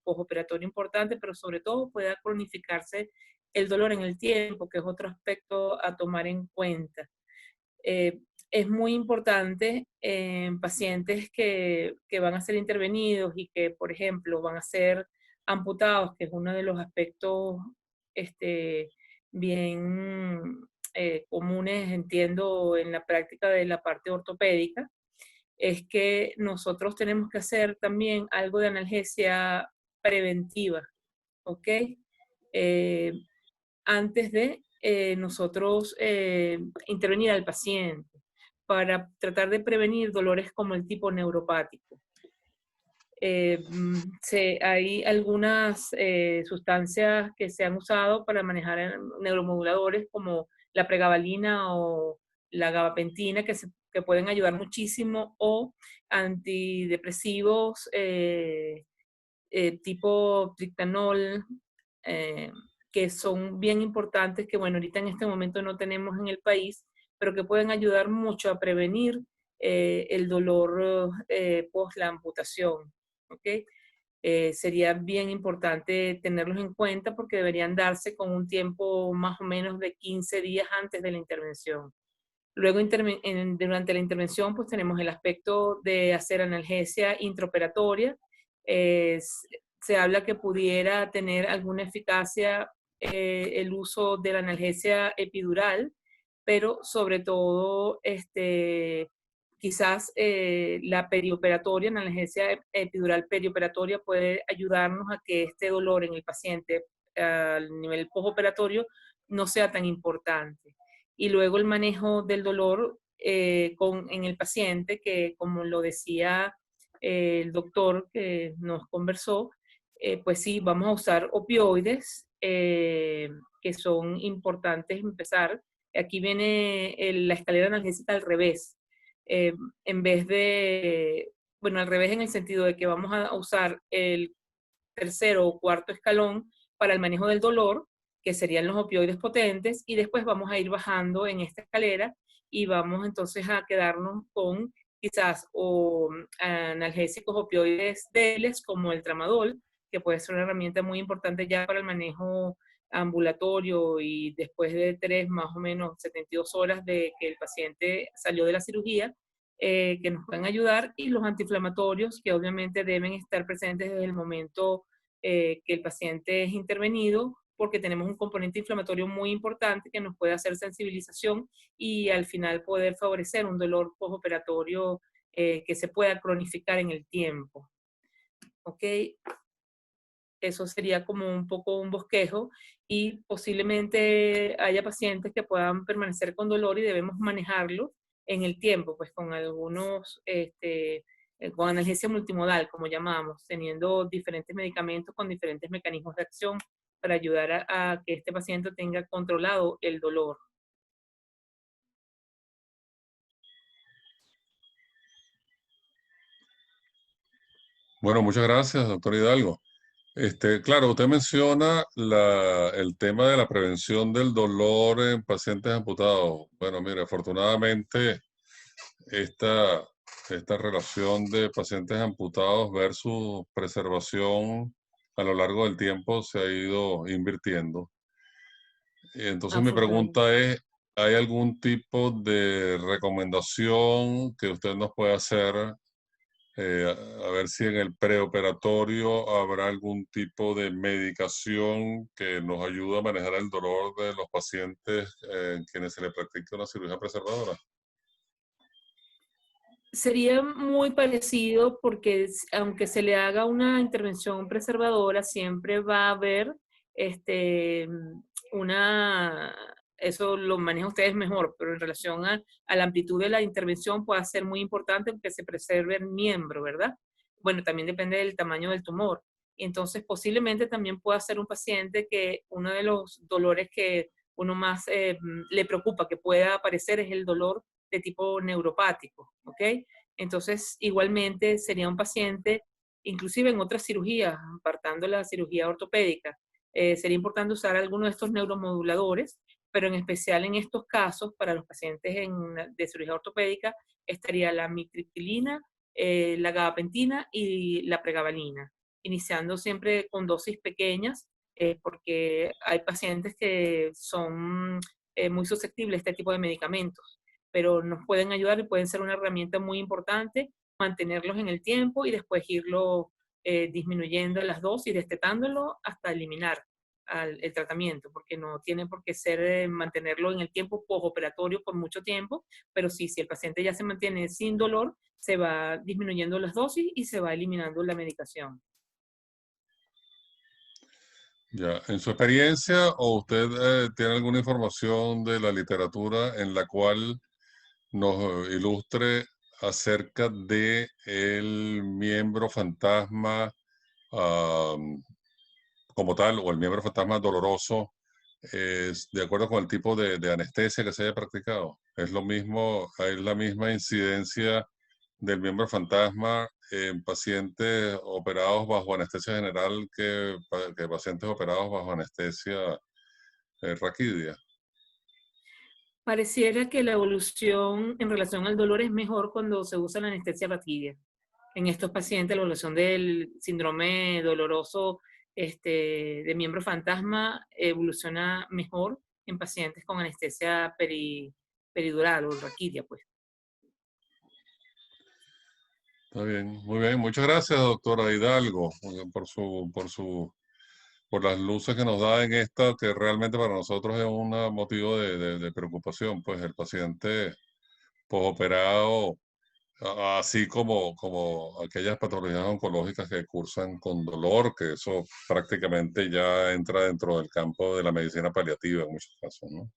postoperatorio importante, pero sobre todo pueda cronificarse el dolor en el tiempo, que es otro aspecto a tomar en cuenta. Es muy importante en pacientes que van a ser intervenidos y que, por ejemplo, van a ser amputados, que es uno de los aspectos bien comunes, entiendo, en la práctica de la parte ortopédica, es que nosotros tenemos que hacer también algo de analgesia preventiva, ¿ok? Eh, Antes de nosotros intervenir al paciente para tratar de prevenir dolores como el tipo neuropático. Hay algunas sustancias que se han usado para manejar neuromoduladores como la pregabalina o la gabapentina que pueden ayudar muchísimo, o antidepresivos tipo triptanol, que son bien importantes, que bueno, ahorita en este momento no tenemos en el país, pero que pueden ayudar mucho a prevenir el dolor post la amputación, ¿ok? Sería bien importante tenerlos en cuenta porque deberían darse con un tiempo más o menos de 15 días antes de la intervención. Luego, durante la intervención, pues tenemos el aspecto de hacer analgesia intraoperatoria. Se habla que pudiera tener alguna eficacia el uso de la analgesia epidural, pero sobre todo quizás la perioperatoria, la analgesia epidural perioperatoria puede ayudarnos a que este dolor en el paciente al nivel postoperatorio no sea tan importante. Y luego el manejo del dolor en el paciente, que como lo decía el doctor que nos conversó, pues sí, vamos a usar opioides, que son importantes empezar. Aquí viene la escalera analgésica al revés. En vez de, bueno, al revés en el sentido de que vamos a usar el tercero o cuarto escalón para el manejo del dolor, que serían los opioides potentes, y después vamos a ir bajando en esta escalera y vamos entonces a quedarnos con quizás o analgésicos opioides débiles como el tramadol, que puede ser una herramienta muy importante ya para el manejo ambulatorio y después de 3 más o menos 72 horas de que el paciente salió de la cirugía, que nos pueden ayudar, y los antiinflamatorios que obviamente deben estar presentes desde el momento que el paciente es intervenido, porque tenemos un componente inflamatorio muy importante que nos puede hacer sensibilización y al final poder favorecer un dolor postoperatorio que se pueda cronificar en el tiempo. ¿Ok? Eso sería como un poco un bosquejo, y posiblemente haya pacientes que puedan permanecer con dolor y debemos manejarlo en el tiempo, pues con algunos, con analgesia multimodal, como llamamos, teniendo diferentes medicamentos con diferentes mecanismos de acción para ayudar a que este paciente tenga controlado el dolor. Bueno, muchas gracias, doctor Hidalgo. Claro, usted menciona el tema de la prevención del dolor en pacientes amputados. Bueno, mire, afortunadamente esta relación de pacientes amputados versus preservación a lo largo del tiempo se ha ido invirtiendo. Entonces mi pregunta es, ¿hay algún tipo de recomendación que usted nos pueda hacer? A ver si en el preoperatorio habrá algún tipo de medicación que nos ayude a manejar el dolor de los pacientes en quienes se le practica una cirugía preservadora. Sería muy parecido porque aunque se le haga una intervención preservadora, siempre va a haber eso lo manejan ustedes mejor, pero en relación a la amplitud de la intervención puede ser muy importante que se preserve el miembro, ¿verdad? Bueno, también depende del tamaño del tumor. Entonces, posiblemente también pueda ser un paciente que uno de los dolores que uno más le preocupa que pueda aparecer es el dolor de tipo neuropático, ¿ok? Entonces, igualmente sería un paciente, inclusive en otras cirugías, apartando la cirugía ortopédica, sería importante usar alguno de estos neuromoduladores, pero en especial en estos casos, para los pacientes de cirugía ortopédica, estaría la amitriptilina, la gabapentina y la pregabalina, iniciando siempre con dosis pequeñas, porque hay pacientes que son muy susceptibles a este tipo de medicamentos, pero nos pueden ayudar y pueden ser una herramienta muy importante, mantenerlos en el tiempo y después irlo disminuyendo las dosis, destetándolo hasta eliminar el tratamiento, porque no tiene por qué ser mantenerlo en el tiempo postoperatorio por mucho tiempo, pero sí, si el paciente ya se mantiene sin dolor, se va disminuyendo las dosis y se va eliminando la medicación. Ya, en su experiencia, ¿o usted tiene alguna información de la literatura en la cual nos ilustre acerca de el miembro fantasma como tal, o el miembro fantasma doloroso, de acuerdo con el tipo de anestesia que se haya practicado? ¿Es lo mismo, hay la misma incidencia del miembro fantasma en pacientes operados bajo anestesia general que pacientes operados bajo anestesia raquídea? Pareciera que la evolución en relación al dolor es mejor cuando se usa la anestesia raquídea. En estos pacientes, la evolución del síndrome doloroso de miembro fantasma evoluciona mejor en pacientes con anestesia peridural o raquídea, pues. Está bien, muy bien. Muchas gracias, doctora Hidalgo, por las luces que nos da en esta, que realmente para nosotros es un motivo de preocupación, pues el paciente posoperado, así como aquellas patologías oncológicas que cursan con dolor, que eso prácticamente ya entra dentro del campo de la medicina paliativa en muchos casos, ¿no?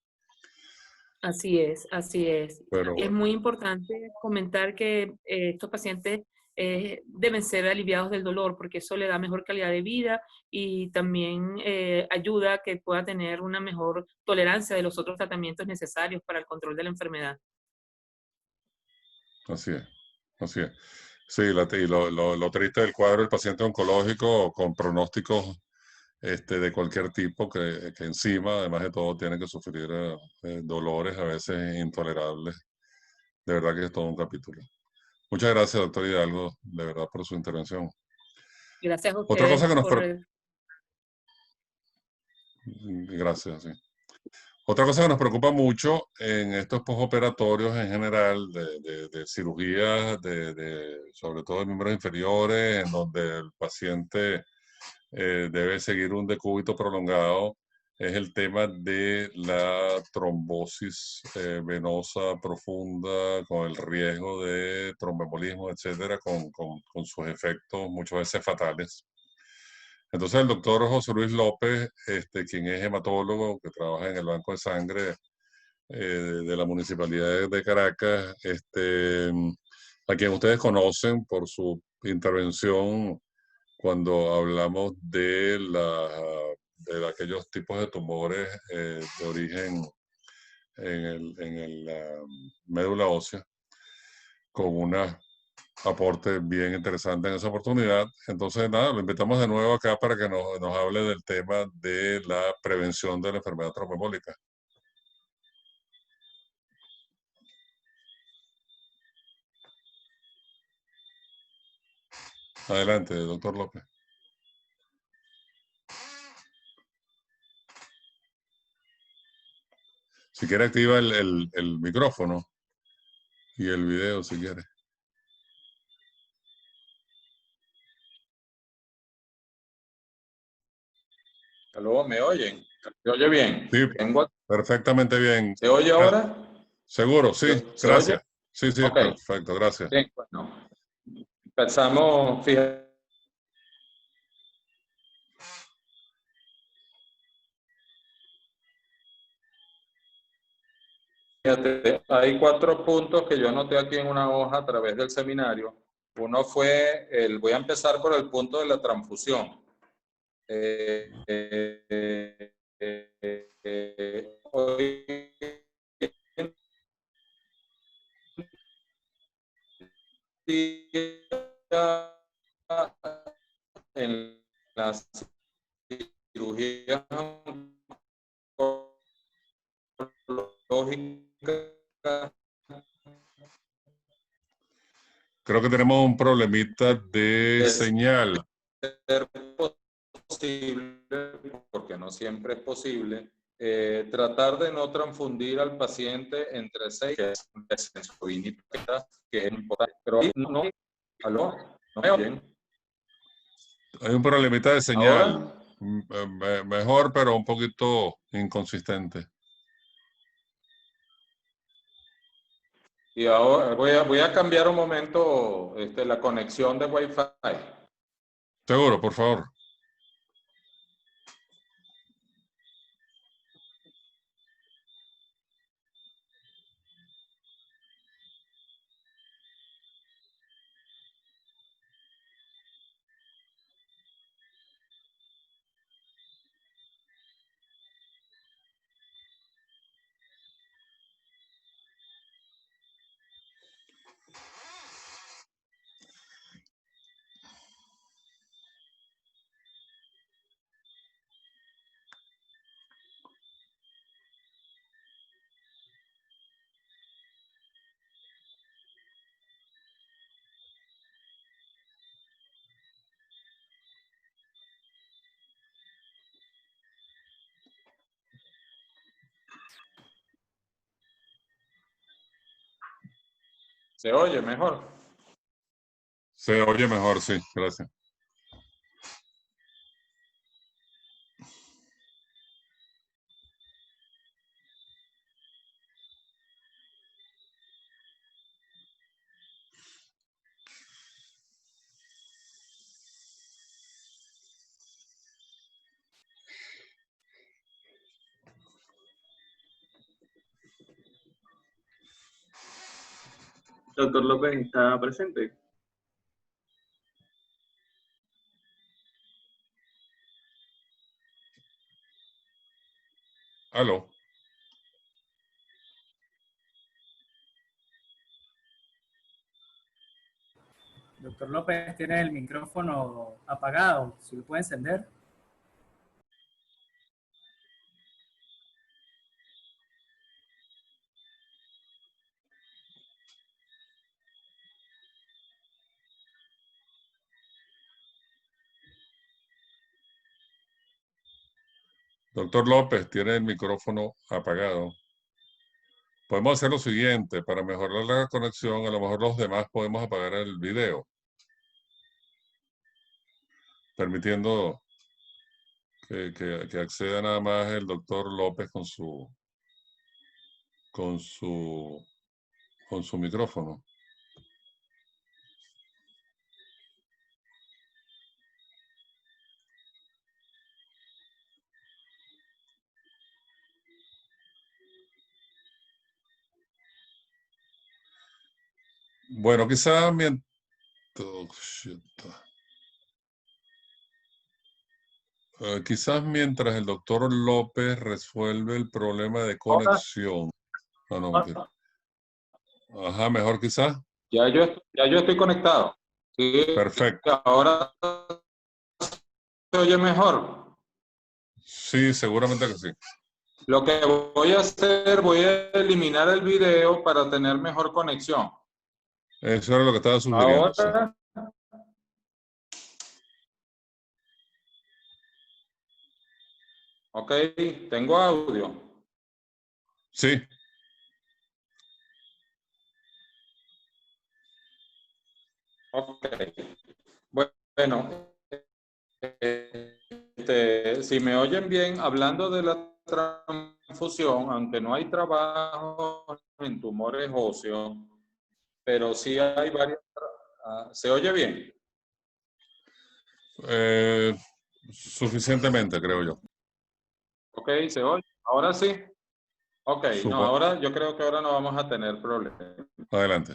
Así es, así es. Pero Es bueno, muy importante comentar que estos pacientes deben ser aliviados del dolor porque eso le da mejor calidad de vida y también ayuda a que pueda tener una mejor tolerancia de los otros tratamientos necesarios para el control de la enfermedad. así es, así es. Sí, y lo triste del cuadro del paciente oncológico con pronósticos de cualquier tipo que encima, además de todo, tiene que sufrir dolores a veces intolerables. De verdad que es todo un capítulo. Muchas gracias, doctor Hidalgo, de verdad, por su intervención. Gracias a Otra cosa ustedes que nos... por... Gracias, sí. Otra cosa que nos preocupa mucho en estos postoperatorios en general, de cirugías, sobre todo de miembros inferiores, en donde el paciente debe seguir un decúbito prolongado, es el tema de la trombosis venosa profunda, con el riesgo de tromboembolismo, etcétera, con sus efectos muchas veces fatales. Entonces el doctor José Luis López, quien es hematólogo, que trabaja en el Banco de Sangre de la Municipalidad de Caracas, a quien ustedes conocen por su intervención cuando hablamos de aquellos tipos de tumores de origen en la médula ósea, con un aporte bien interesante en esa oportunidad. Entonces, nada, lo invitamos de nuevo acá para que nos hable del tema de la prevención de la enfermedad tromboembólica. Adelante, doctor López. Si quiere, activa el micrófono y el video, si quiere. ¿Aló? ¿Me oyen? ¿Se oye bien? Sí, perfectamente bien. ¿Se oye ahora? ¿Seguro? Sí, ¿Se oye? gracias. Sí, sí, Ok. perfecto, gracias. Sí, bueno. Empezamos, fíjate, hay 4 puntos que yo anoté aquí en una hoja a través del seminario. Uno fue, voy a empezar por el punto de la transfusión. Hoy día en la cirugías oncológicas. Creo que tenemos un problemita de señal. Ser posible, porque no siempre es posible, tratar de no transfundir al paciente entre 6 que es importante. Pero ahí no, ¿aló? ¿No me oyen? Hay un problemita de señal. ¿Ahora? Mejor, pero un poquito inconsistente. Y ahora voy a cambiar un momento la conexión de Wi-Fi. Seguro, por favor. ¿Se oye mejor? Se oye mejor, sí, gracias. Doctor López está presente. Aló. Doctor López tiene el micrófono apagado, si lo puede encender. Doctor López, tiene el micrófono apagado. Podemos hacer lo siguiente, para mejorar la conexión, a lo mejor los demás podemos apagar el video, permitiendo que acceda nada más el doctor López con su micrófono. Bueno, quizás mientras el doctor López resuelve el problema de conexión. No, no, mentira. Ajá, mejor quizás. Ya yo estoy conectado. Sí, Perfecto. ahora se oye mejor. Sí, seguramente que sí. Lo que voy a hacer, voy a eliminar el video para tener mejor conexión. Eso era lo que estaba sugiriendo. Ahora, ok, tengo audio. Sí. Ok. Bueno, si me oyen bien, hablando de la transfusión, aunque no hay trabajo en tumores óseos, pero sí hay varias. ¿Se oye bien? Suficientemente, creo yo. Ok, ¿se oye? ¿Ahora sí? Ok, no, ahora yo creo que ahora no vamos a tener problemas. Adelante.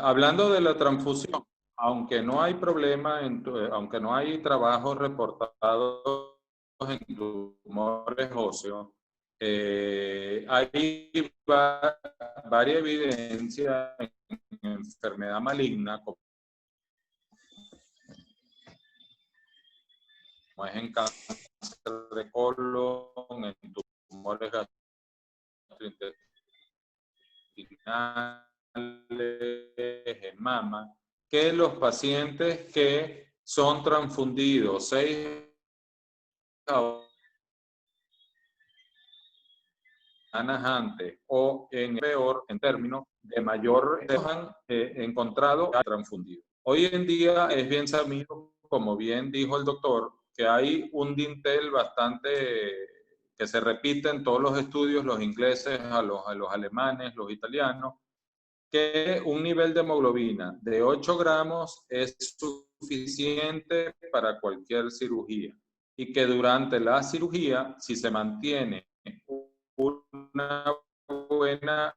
Hablando de la transfusión, aunque no hay problema, aunque no hay trabajo reportado en tumores óseos, hay varias evidencias en enfermedad maligna, como es en cáncer de colon, en tumores gastrointestinales, en mama, que los pacientes que son transfundidos 6 semanas antes o en peor, en términos de mayor, han encontrado transfundido. Hoy en día es bien sabido, como bien dijo el doctor, que hay un dintel bastante que se repite en todos los estudios, los ingleses, a los alemanes, los italianos, que un nivel de hemoglobina de 8 gramos es suficiente para cualquier cirugía y que durante la cirugía, si se mantiene una buena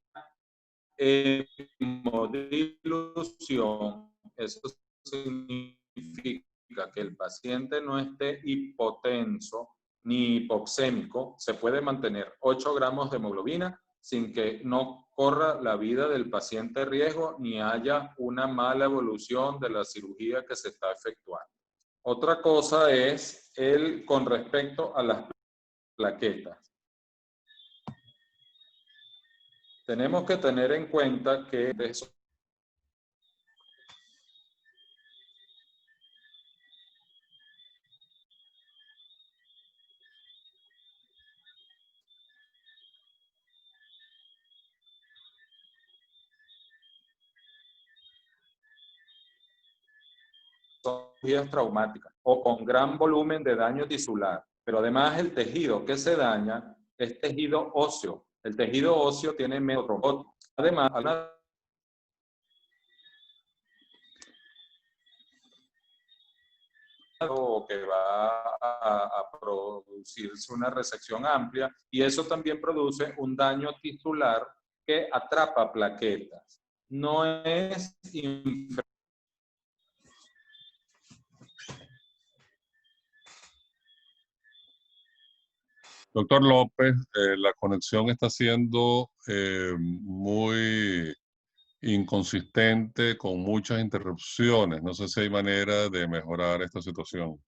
hemodilución, eso significa que el paciente no esté hipotenso ni hipoxémico, se puede mantener 8 gramos de hemoglobina sin que no corra la vida del paciente riesgo ni haya una mala evolución de la cirugía que se está efectuando. Otra cosa es con respecto a las plaquetas. Tenemos que tener en cuenta que son cirugías traumáticas o con gran volumen de daño tisular, pero además el tejido que se daña es tejido óseo. El tejido óseo tiene medio. Además, que va a producirse una resección amplia y eso también produce un daño tisular que atrapa plaquetas. No es Doctor López, la conexión está siendo muy inconsistente, con muchas interrupciones. No sé si hay manera de mejorar esta situación.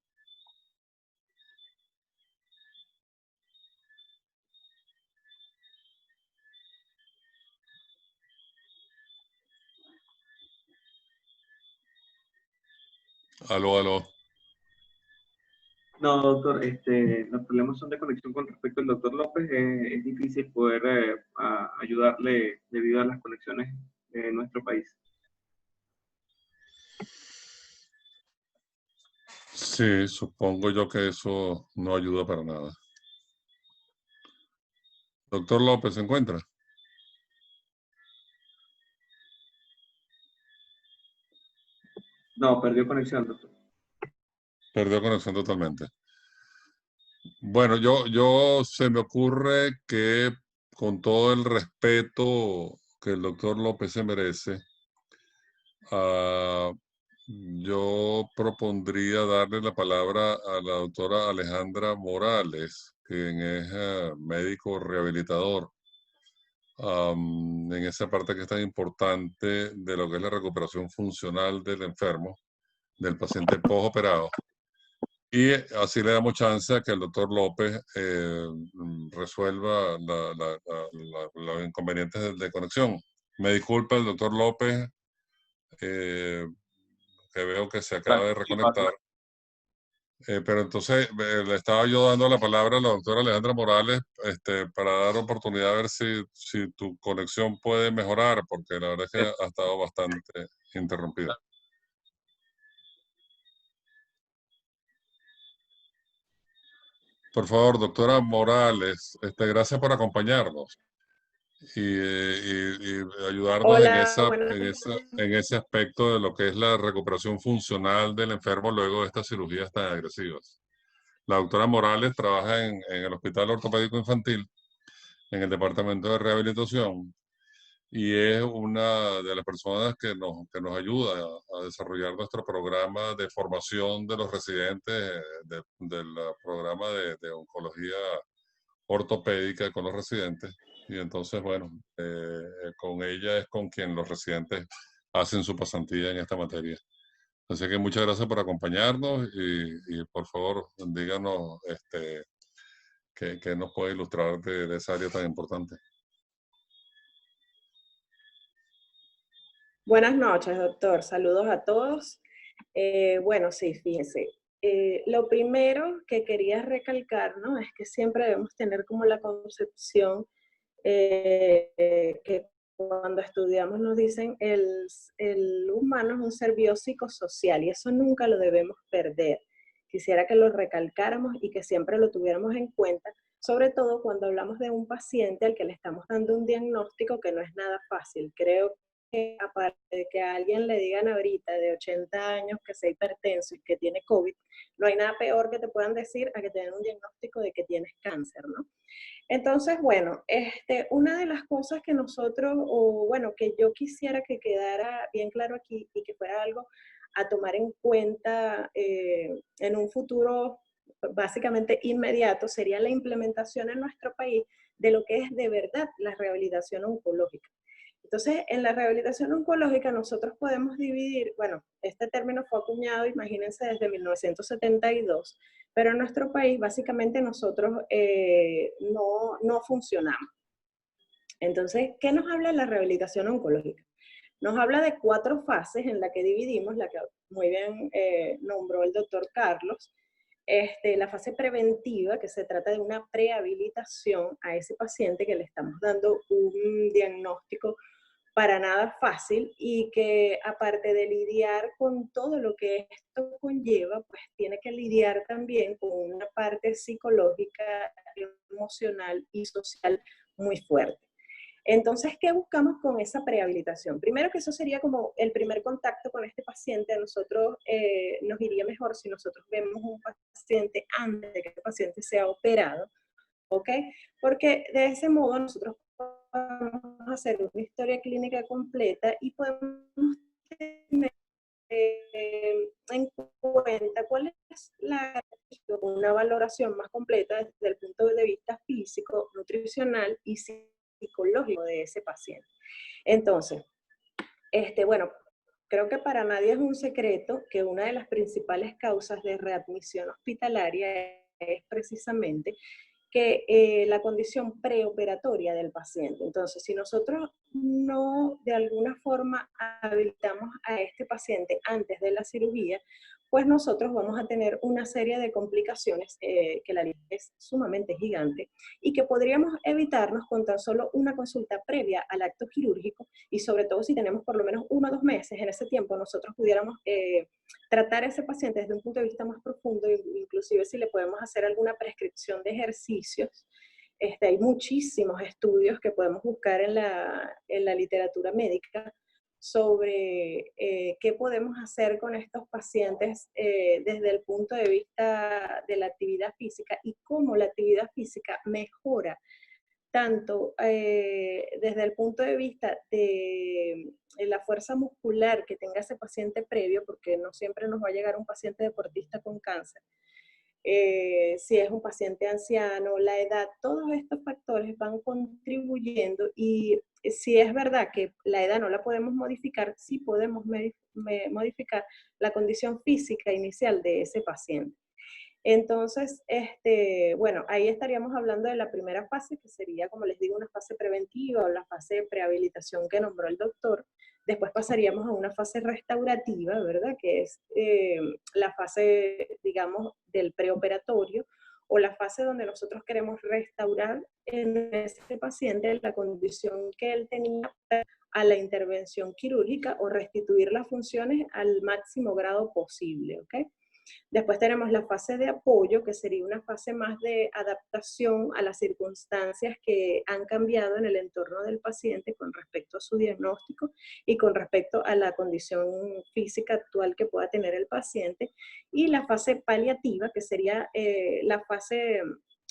Aló, aló. No, doctor, los problemas son de conexión con respecto al doctor López. Es difícil poder ayudarle debido a las conexiones de nuestro país. Sí, supongo yo que eso no ayuda para nada. Doctor López, ¿se encuentra? No, perdió conexión, doctor. Perdió conexión totalmente. Bueno, yo se me ocurre que con todo el respeto que el doctor López se merece, yo propondría darle la palabra a la doctora Alejandra Morales, quien es médico rehabilitador, en esa parte que es tan importante de lo que es la recuperación funcional del enfermo, del paciente postoperado. Y así le damos chance a que el doctor López resuelva los inconvenientes de conexión. Me disculpa el doctor López, que veo que se acaba de reconectar. Pero entonces le estaba yo dando la palabra a la doctora Alejandra Morales para dar oportunidad a ver si tu conexión puede mejorar, porque la verdad es que ha estado bastante interrumpida. Por favor, doctora Morales, gracias por acompañarnos y ayudarnos Hola, en ese aspecto de lo que es la recuperación funcional del enfermo luego de estas cirugías tan agresivas. La doctora Morales trabaja en el Hospital Ortopédico Infantil, en el Departamento de Rehabilitación, y es una de las personas que nos ayuda a desarrollar nuestro programa de formación de los residentes del programa de oncología ortopédica con los residentes. Y entonces, bueno, con ella es con quien los residentes hacen su pasantía en esta materia. Así que muchas gracias por acompañarnos y por favor, díganos qué nos puede ilustrar de esa área tan importante. Buenas noches, doctor. Saludos a todos. Bueno, sí, fíjese. Lo primero que quería recalcar, ¿no? Es que siempre debemos tener como la concepción que cuando estudiamos nos dicen el humano es un ser biopsicosocial y eso nunca lo debemos perder. Quisiera que lo recalcáramos y que siempre lo tuviéramos en cuenta, sobre todo cuando hablamos de un paciente al que le estamos dando un diagnóstico que no es nada fácil. Creo que aparte de que a alguien le digan ahorita de 80 años que sea hipertenso y que tiene COVID, no hay nada peor que te puedan decir a que te den un diagnóstico de que tienes cáncer, ¿no? Entonces, bueno, una de las cosas que nosotros, o bueno, que yo quisiera que quedara bien claro aquí y que fuera algo a tomar en cuenta en un futuro básicamente inmediato, sería la implementación en nuestro país de lo que es de verdad la rehabilitación oncológica. Entonces, en la rehabilitación oncológica nosotros podemos dividir, bueno, este término fue acuñado, imagínense, desde 1972, pero en nuestro país básicamente nosotros no funcionamos. Entonces, ¿qué nos habla la rehabilitación oncológica? Nos habla de 4 fases en la que dividimos, la que muy bien nombró el doctor Carlos. La fase preventiva, que se trata de una prehabilitación a ese paciente que le estamos dando un diagnóstico para nada fácil y que aparte de lidiar con todo lo que esto conlleva, pues tiene que lidiar también con una parte psicológica, emocional y social muy fuerte. Entonces, ¿qué buscamos con esa prehabilitación? Primero que eso sería como el primer contacto con este paciente. A nosotros nos iría mejor si nosotros vemos un paciente antes de que el paciente sea operado, ¿ok? Porque de ese modo nosotros podemos hacer una historia clínica completa y podemos tener en cuenta cuál es una valoración más completa desde el punto de vista físico, nutricional y psicológico de ese paciente. Entonces, bueno, creo que para nadie es un secreto que una de las principales causas de readmisión hospitalaria es precisamente que la condición preoperatoria del paciente. Entonces, si nosotros no de alguna forma habilitamos a este paciente antes de la cirugía, pues nosotros vamos a tener una serie de complicaciones que la lista es sumamente gigante y que podríamos evitarnos con tan solo una consulta previa al acto quirúrgico y sobre todo si tenemos por lo menos 1 o 2 meses en ese tiempo, nosotros pudiéramos tratar a ese paciente desde un punto de vista más profundo, inclusive si le podemos hacer alguna prescripción de ejercicios. Hay muchísimos estudios que podemos buscar en la literatura médica sobre qué podemos hacer con estos pacientes desde el punto de vista de la actividad física y cómo la actividad física mejora tanto desde el punto de vista de la fuerza muscular que tenga ese paciente previo, porque no siempre nos va a llegar un paciente deportista con cáncer, si es un paciente anciano, la edad, todos estos factores van contribuyendo y si es verdad que la edad no la podemos modificar, sí podemos modificar la condición física inicial de ese paciente. Entonces, bueno, ahí estaríamos hablando de la primera fase, que sería, como les digo, una fase preventiva o la fase de prehabilitación que nombró el doctor. Después pasaríamos a una fase restaurativa, ¿verdad? Que es la fase, digamos, del preoperatorio o la fase donde nosotros queremos restaurar en ese paciente la condición que él tenía a la intervención quirúrgica o restituir las funciones al máximo grado posible, ¿ok? Después tenemos la fase de apoyo, que sería una fase más de adaptación a las circunstancias que han cambiado en el entorno del paciente con respecto a su diagnóstico y con respecto a la condición física actual que pueda tener el paciente. Y la fase paliativa, que sería la fase,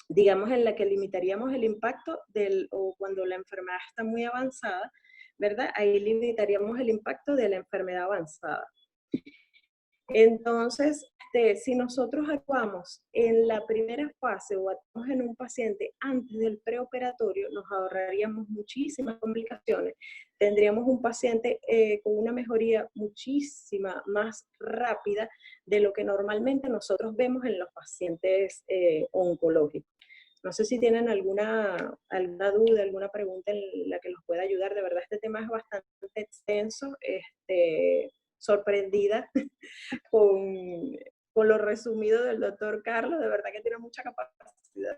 digamos, en la que limitaríamos el impacto o cuando la enfermedad está muy avanzada, ¿verdad? Ahí limitaríamos el impacto de la enfermedad avanzada. Entonces, si nosotros actuamos en la primera fase o actuamos en un paciente antes del preoperatorio, nos ahorraríamos muchísimas complicaciones. Tendríamos un paciente con una mejoría muchísima más rápida de lo que normalmente nosotros vemos en los pacientes oncológicos. No sé si tienen alguna duda, alguna pregunta en la que los pueda ayudar. De verdad, este tema es bastante extenso. Sorprendida con lo resumido del doctor Carlos, de verdad que tiene mucha capacidad.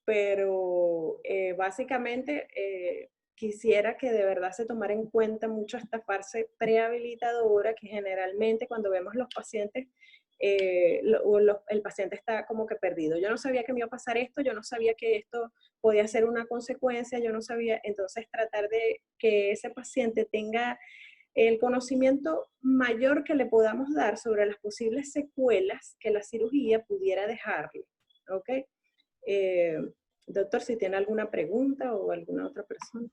Pero básicamente quisiera que de verdad se tomara en cuenta mucho esta fase prehabilitadora, que generalmente cuando vemos los pacientes, el paciente está como que perdido. Yo no sabía que me iba a pasar esto, yo no sabía que esto podía ser una consecuencia, yo no sabía. Entonces tratar de que ese paciente tenga el conocimiento mayor que le podamos dar sobre las posibles secuelas que la cirugía pudiera dejarle. ¿Ok? Doctor, si tiene alguna pregunta o alguna otra persona.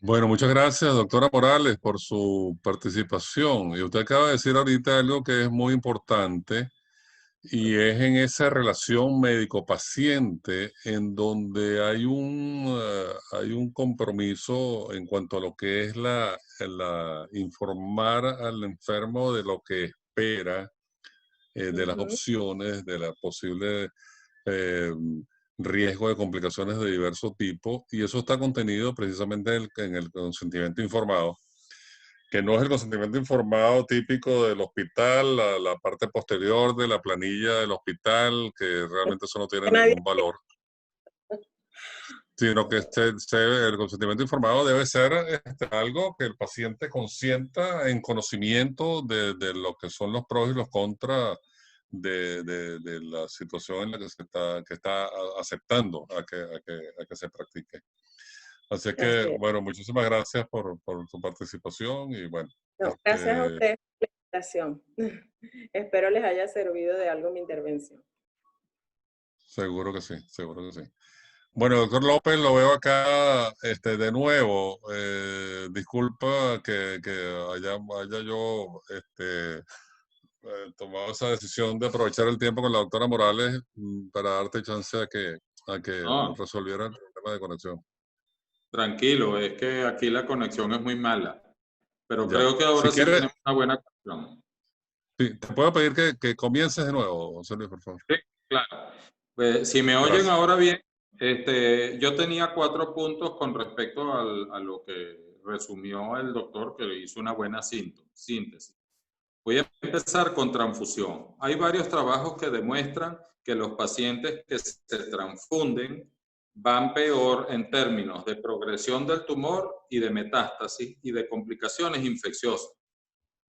Bueno, muchas gracias, doctora Morales, por su participación. Y usted acaba de decir ahorita algo que es muy importante, y es en esa relación médico-paciente en donde hay un compromiso en cuanto a lo que es informar al enfermo de lo que espera, de las opciones, de la posible riesgo de complicaciones de diverso tipo, y eso está contenido precisamente en el consentimiento informado, que no es el consentimiento informado típico del hospital, la parte posterior de la planilla del hospital, que realmente eso no tiene ningún valor, sino que el consentimiento informado debe ser algo que el paciente consienta en conocimiento de lo que son los pros y los contras de la situación en la que está aceptando a que se practique. Así que, bueno, muchísimas gracias por su participación y bueno. No, gracias a ustedes por la invitación. Espero les haya servido de algo mi intervención. Seguro que sí, seguro que sí. Bueno, doctor López, lo veo acá de nuevo. Disculpa que haya yo tomado esa decisión de aprovechar el tiempo con la doctora Morales para darte chance a que resolviera el problema de conexión. Tranquilo, es que aquí la conexión es muy mala, pero Ya. creo que ahora Si sí quieres, tenemos una buena conexión. sí, te puedo pedir que comiences de nuevo, José Luis, por favor. Sí, claro. Pues, si me oyen ahora bien, yo tenía 4 puntos con respecto a lo que resumió el doctor, que hizo una buena síntesis. Voy a empezar con transfusión. Hay varios trabajos que demuestran que los pacientes que se transfunden van peor en términos de progresión del tumor y de metástasis y de complicaciones infecciosas.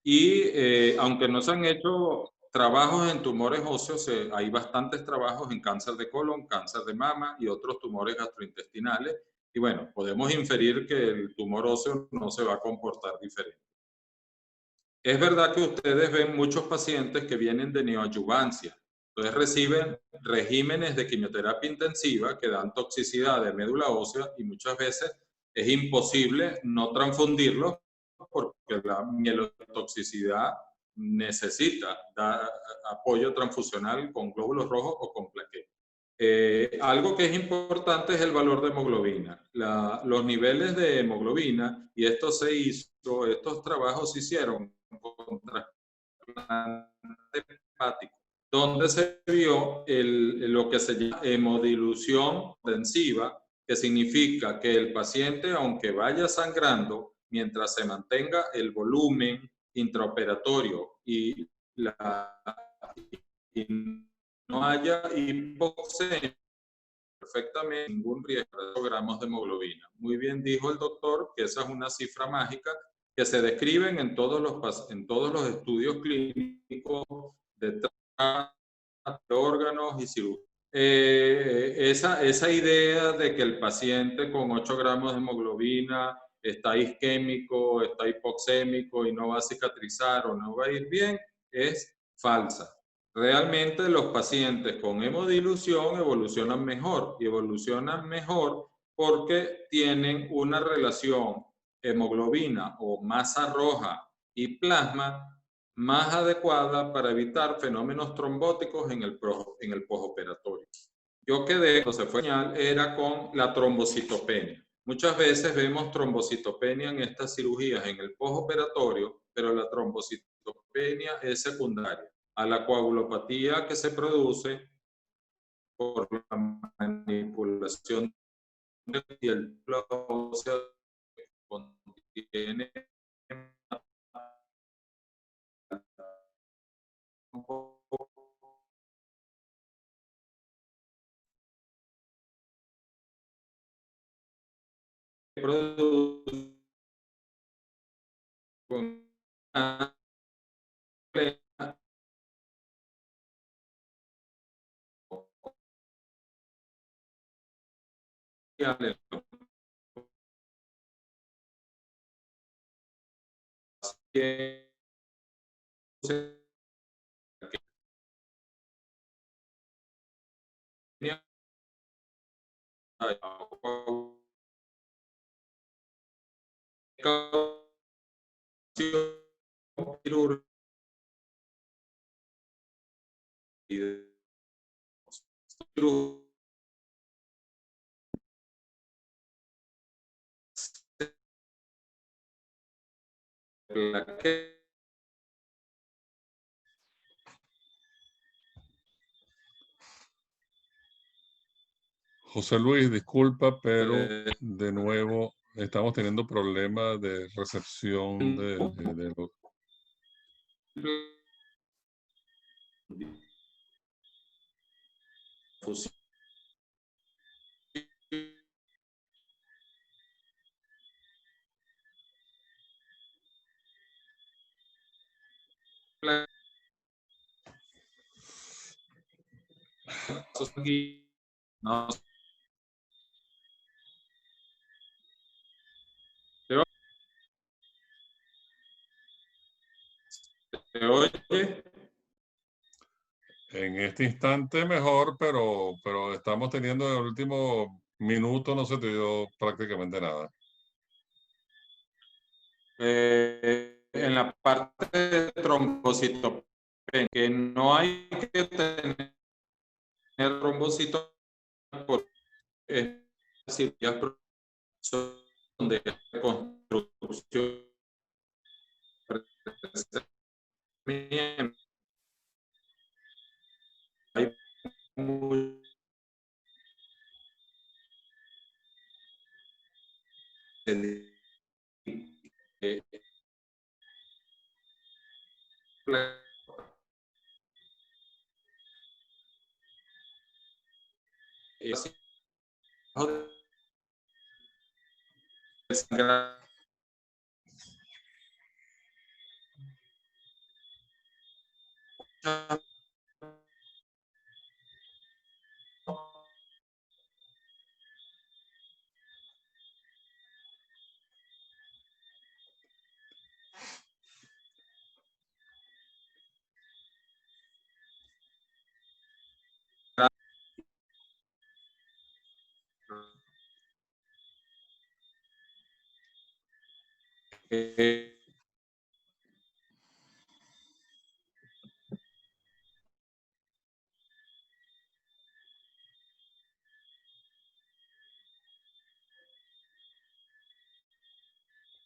Y aunque no se han hecho trabajos en tumores óseos, hay bastantes trabajos en cáncer de colon, cáncer de mama y otros tumores gastrointestinales. Y bueno, podemos inferir que el tumor óseo no se va a comportar diferente. Es verdad que ustedes ven muchos pacientes que vienen de neoadyuvancia. Entonces reciben regímenes de quimioterapia intensiva que dan toxicidad de médula ósea y muchas veces es imposible no transfundirlos porque la mielotoxicidad necesita dar apoyo transfusional con glóbulos rojos o con plaquetas. Algo que es importante es el valor de hemoglobina. Los niveles de hemoglobina, y estos trabajos se hicieron con trasplante hepático, donde se vio lo que se llama hemodilución intensiva, que significa que el paciente, aunque vaya sangrando, mientras se mantenga el volumen intraoperatorio y no haya hipoxemia, perfectamente ningún riesgo de gramos de hemoglobina. Muy bien dijo el doctor que esa es una cifra mágica que se describen en todos los estudios clínicos de órganos y cirugía. Esa idea de que el paciente con 8 gramos de hemoglobina está isquémico, está hipoxémico y no va a cicatrizar o no va a ir bien, es falsa. Realmente los pacientes con hemodilución evolucionan mejor, y evolucionan mejor porque tienen una relación hemoglobina o masa roja y plasma más adecuada para evitar fenómenos trombóticos en el postoperatorio. Yo quedé, cuando se fue señal, era con la trombocitopenia. Muchas veces vemos trombocitopenia en estas cirugías en el postoperatorio, pero la trombocitopenia es secundaria a la coagulopatía que se produce por la manipulación y el óseo que contiene José Luis, disculpa, pero de nuevo estamos teniendo problemas de recepción de los... No. ¿Se oye? En este instante mejor, pero estamos teniendo en el último minuto, no se te dio prácticamente nada. En la parte de trombocitopenia, que no hay que tener trombocitos por cirugías de reconstrucción. Hay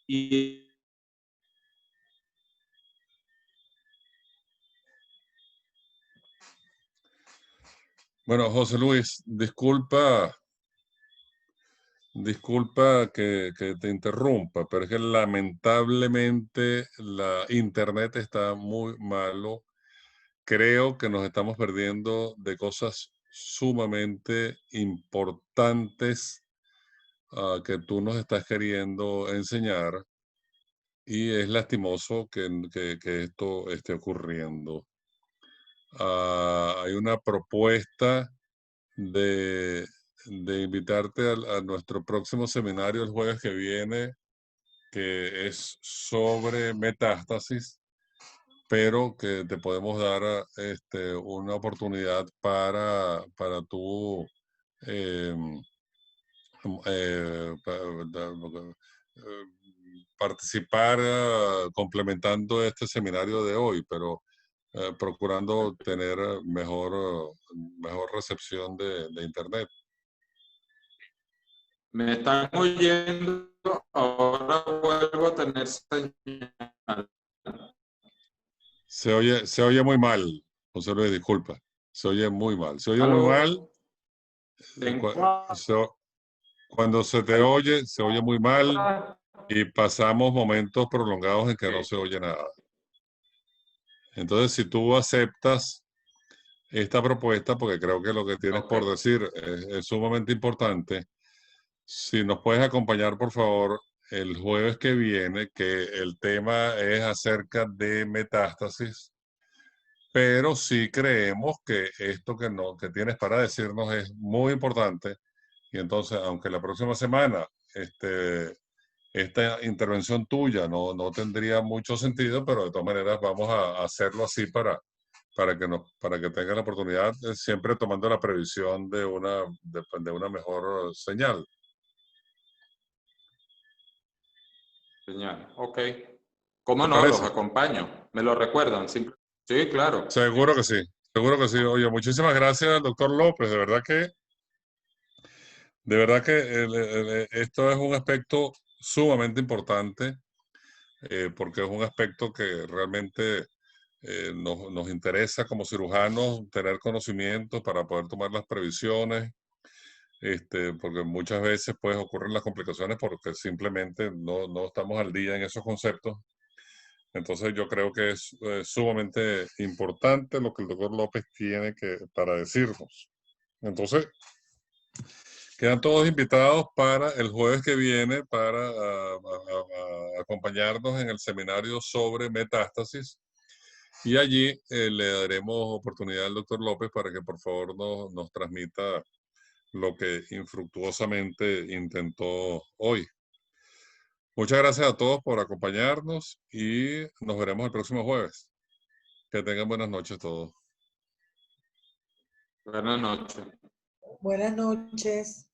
y Bueno, José Luis, disculpa que te interrumpa, pero es que lamentablemente la internet está muy malo. Creo que nos estamos perdiendo de cosas sumamente importantes que tú nos estás queriendo enseñar y es lastimoso que esto esté ocurriendo. Hay una propuesta de invitarte a nuestro próximo seminario el jueves que viene, que es sobre metástasis, pero que te podemos dar una oportunidad para tú em, participar complementando este seminario de hoy, pero procurando tener mejor recepción de internet. Me están oyendo, ahora vuelvo a tener señal. Se oye muy mal, José Luis, disculpa. Se oye muy mal. Se oye muy mal. Cuando se te oye, se oye muy mal y pasamos momentos prolongados en que no se oye nada. Entonces, si tú aceptas esta propuesta, porque creo que lo que tienes por decir es sumamente importante, si nos puedes acompañar, por favor, el jueves que viene, que el tema es acerca de metástasis, pero sí creemos que esto que tienes para decirnos es muy importante. Y entonces, aunque la próxima semana esta intervención tuya no tendría mucho sentido, pero de todas maneras vamos a hacerlo así para que tengan la oportunidad, siempre tomando la previsión de una mejor señal. Señal, ok. ¿Cómo no? Los acompaño. ¿Me lo recuerdan? Sí, claro. Seguro que sí, seguro que sí. Oye, muchísimas gracias, doctor López. De verdad que esto es un aspecto sumamente importante, porque es un aspecto que realmente nos interesa como cirujanos tener conocimiento para poder tomar las previsiones, porque muchas veces pues ocurren las complicaciones porque simplemente no estamos al día en esos conceptos. Entonces yo creo que es sumamente importante lo que el doctor López tiene para decirnos. Entonces, quedan todos invitados para el jueves que viene para acompañarnos en el seminario sobre metástasis. Y allí le daremos oportunidad al doctor López para que por favor nos transmita lo que infructuosamente intentó hoy. Muchas gracias a todos por acompañarnos y nos veremos el próximo jueves. Que tengan buenas noches todos. Buenas noches. Buenas noches.